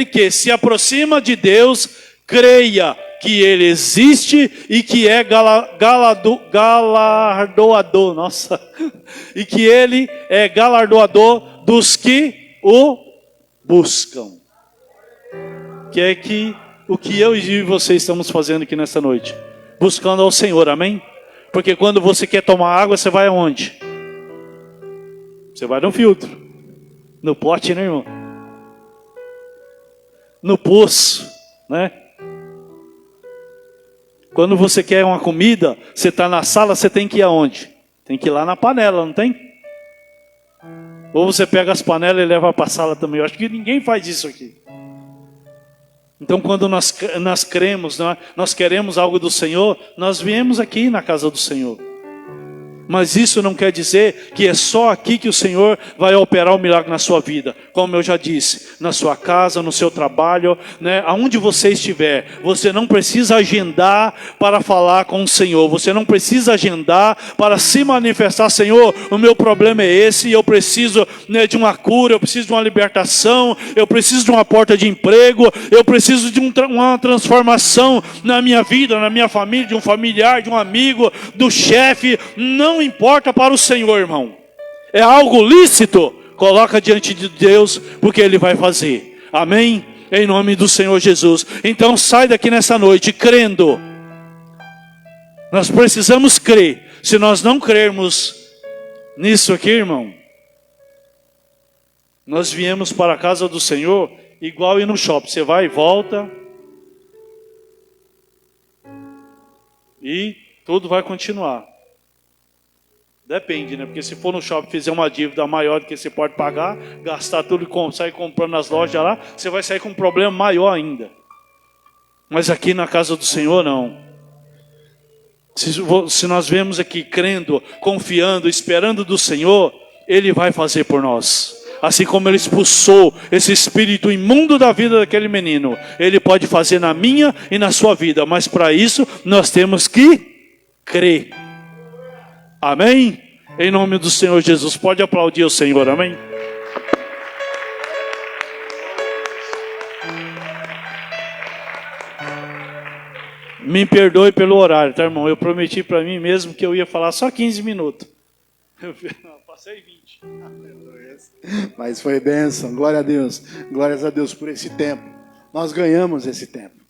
que se aproxima de Deus creia que ele existe e que é galardoador, nossa, e que ele é galardoador dos que o buscam. Que é que o que eu e você estamos fazendo aqui nessa noite. Buscando ao Senhor, amém? Porque quando você quer tomar água, você vai aonde? Você vai no filtro. No pote, né, irmão? No poço, né? Quando você quer uma comida, você está na sala, você tem que ir aonde? Tem que ir lá na panela, não tem? Ou você pega as panelas e leva para a sala também. Eu acho que ninguém faz isso aqui. Então, quando nós cremos, nós queremos algo do Senhor, nós viemos aqui na casa do Senhor. Mas isso não quer dizer que é só aqui que o Senhor vai operar o milagre na sua vida. Como eu já disse, na sua casa, no seu trabalho, né? Aonde você estiver, você não precisa agendar para falar com o Senhor. Você não precisa agendar para se manifestar. Senhor, o meu problema é esse, eu preciso, né, de uma cura, eu preciso de uma libertação, eu preciso de uma porta de emprego, eu preciso de uma transformação na minha vida, na minha família, de um familiar, de um amigo, do chefe. Não importa para o Senhor, irmão. É algo lícito, coloca diante de Deus, porque Ele vai fazer. Amém? Em nome do Senhor Jesus. Então sai daqui nessa noite crendo. Nós precisamos crer. Se nós não crermos nisso aqui, irmão, nós viemos para a casa do Senhor igual ir no shopping. Você vai e volta e tudo vai continuar. Depende, né? Porque se for no shopping fizer uma dívida maior do que você pode pagar, gastar tudo e sair comprando nas lojas lá, você vai sair com um problema maior ainda. Mas aqui na casa do Senhor, não. Se nós vemos aqui crendo, confiando, esperando do Senhor, Ele vai fazer por nós. Assim como Ele expulsou esse espírito imundo da vida daquele menino, Ele pode fazer na minha e na sua vida. Mas para isso, nós temos que crer. Amém? Em nome do Senhor Jesus. Pode aplaudir o Senhor, amém? Me perdoe pelo horário, tá, irmão? Eu prometi para mim mesmo que eu ia falar só 15 minutos. Não, passei 20. Mas foi bênção, glória a Deus. Glórias a Deus por esse tempo. Nós ganhamos esse tempo.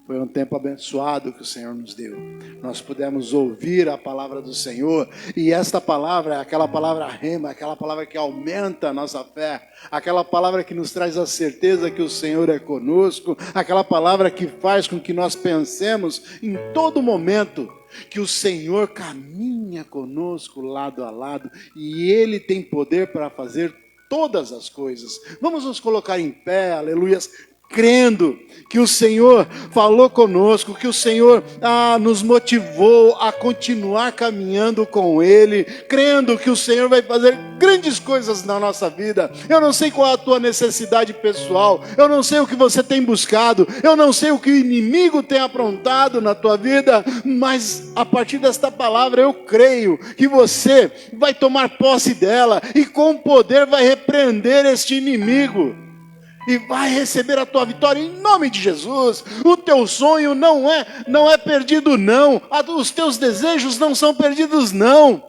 Foi um tempo abençoado que o Senhor nos deu. Nós pudemos ouvir a palavra do Senhor. E esta palavra é aquela palavra rema, aquela palavra que aumenta a nossa fé. Aquela palavra que nos traz a certeza que o Senhor é conosco. Aquela palavra que faz com que nós pensemos em todo momento que o Senhor caminha conosco lado a lado. E Ele tem poder para fazer todas as coisas. Vamos nos colocar em pé, aleluias, crendo que o Senhor falou conosco, que o Senhor nos motivou a continuar caminhando com Ele, crendo que o Senhor vai fazer grandes coisas na nossa vida. Eu não sei qual é a tua necessidade pessoal, eu não sei o que você tem buscado, eu não sei o que o inimigo tem aprontado na tua vida, mas a partir desta palavra eu creio que você vai tomar posse dela e com poder vai repreender este inimigo. E vai receber a tua vitória em nome de Jesus. O teu sonho não é perdido, não. Os teus desejos não são perdidos, não.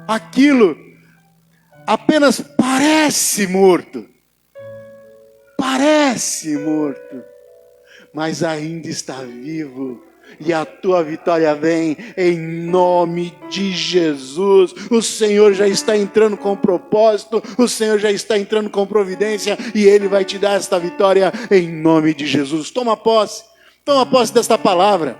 Aquilo apenas parece morto. Parece morto. Mas ainda está vivo. E a tua vitória vem em nome de Jesus. O Senhor já está entrando com propósito, o Senhor já está entrando com providência, e Ele vai te dar esta vitória em nome de Jesus. Toma posse desta palavra.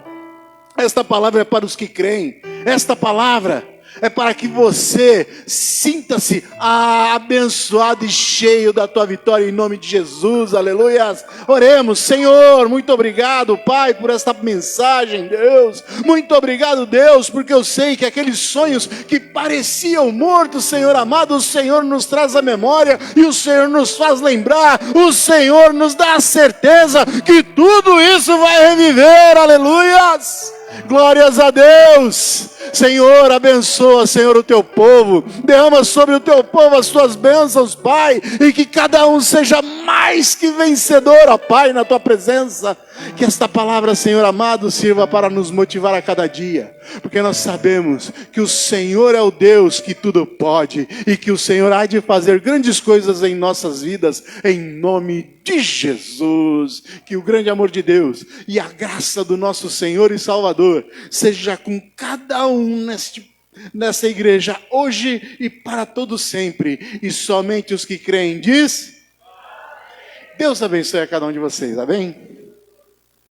Esta palavra é para os que creem. Esta palavra é para que você sinta-se abençoado e cheio da tua vitória em nome de Jesus, aleluias. Oremos. Senhor, muito obrigado, Pai, por esta mensagem, Deus. Muito obrigado, Deus, porque eu sei que aqueles sonhos que pareciam mortos, Senhor amado, o Senhor nos traz a memória e o Senhor nos faz lembrar, o Senhor nos dá a certeza que tudo isso vai reviver, aleluias. Glórias a Deus. Senhor, abençoa, Senhor, o teu povo. Derrama sobre o teu povo as tuas bênçãos, Pai. E que cada um seja mais que vencedor, ó Pai, na tua presença. Que esta palavra, Senhor amado, sirva para nos motivar a cada dia. Porque nós sabemos que o Senhor é o Deus que tudo pode. E que o Senhor há de fazer grandes coisas em nossas vidas. Em nome de de Jesus. Que o grande amor de Deus e a graça do nosso Senhor e Salvador seja com cada um nessa igreja, hoje e para todo sempre. E somente os que creem diz: Deus abençoe a cada um de vocês, amém?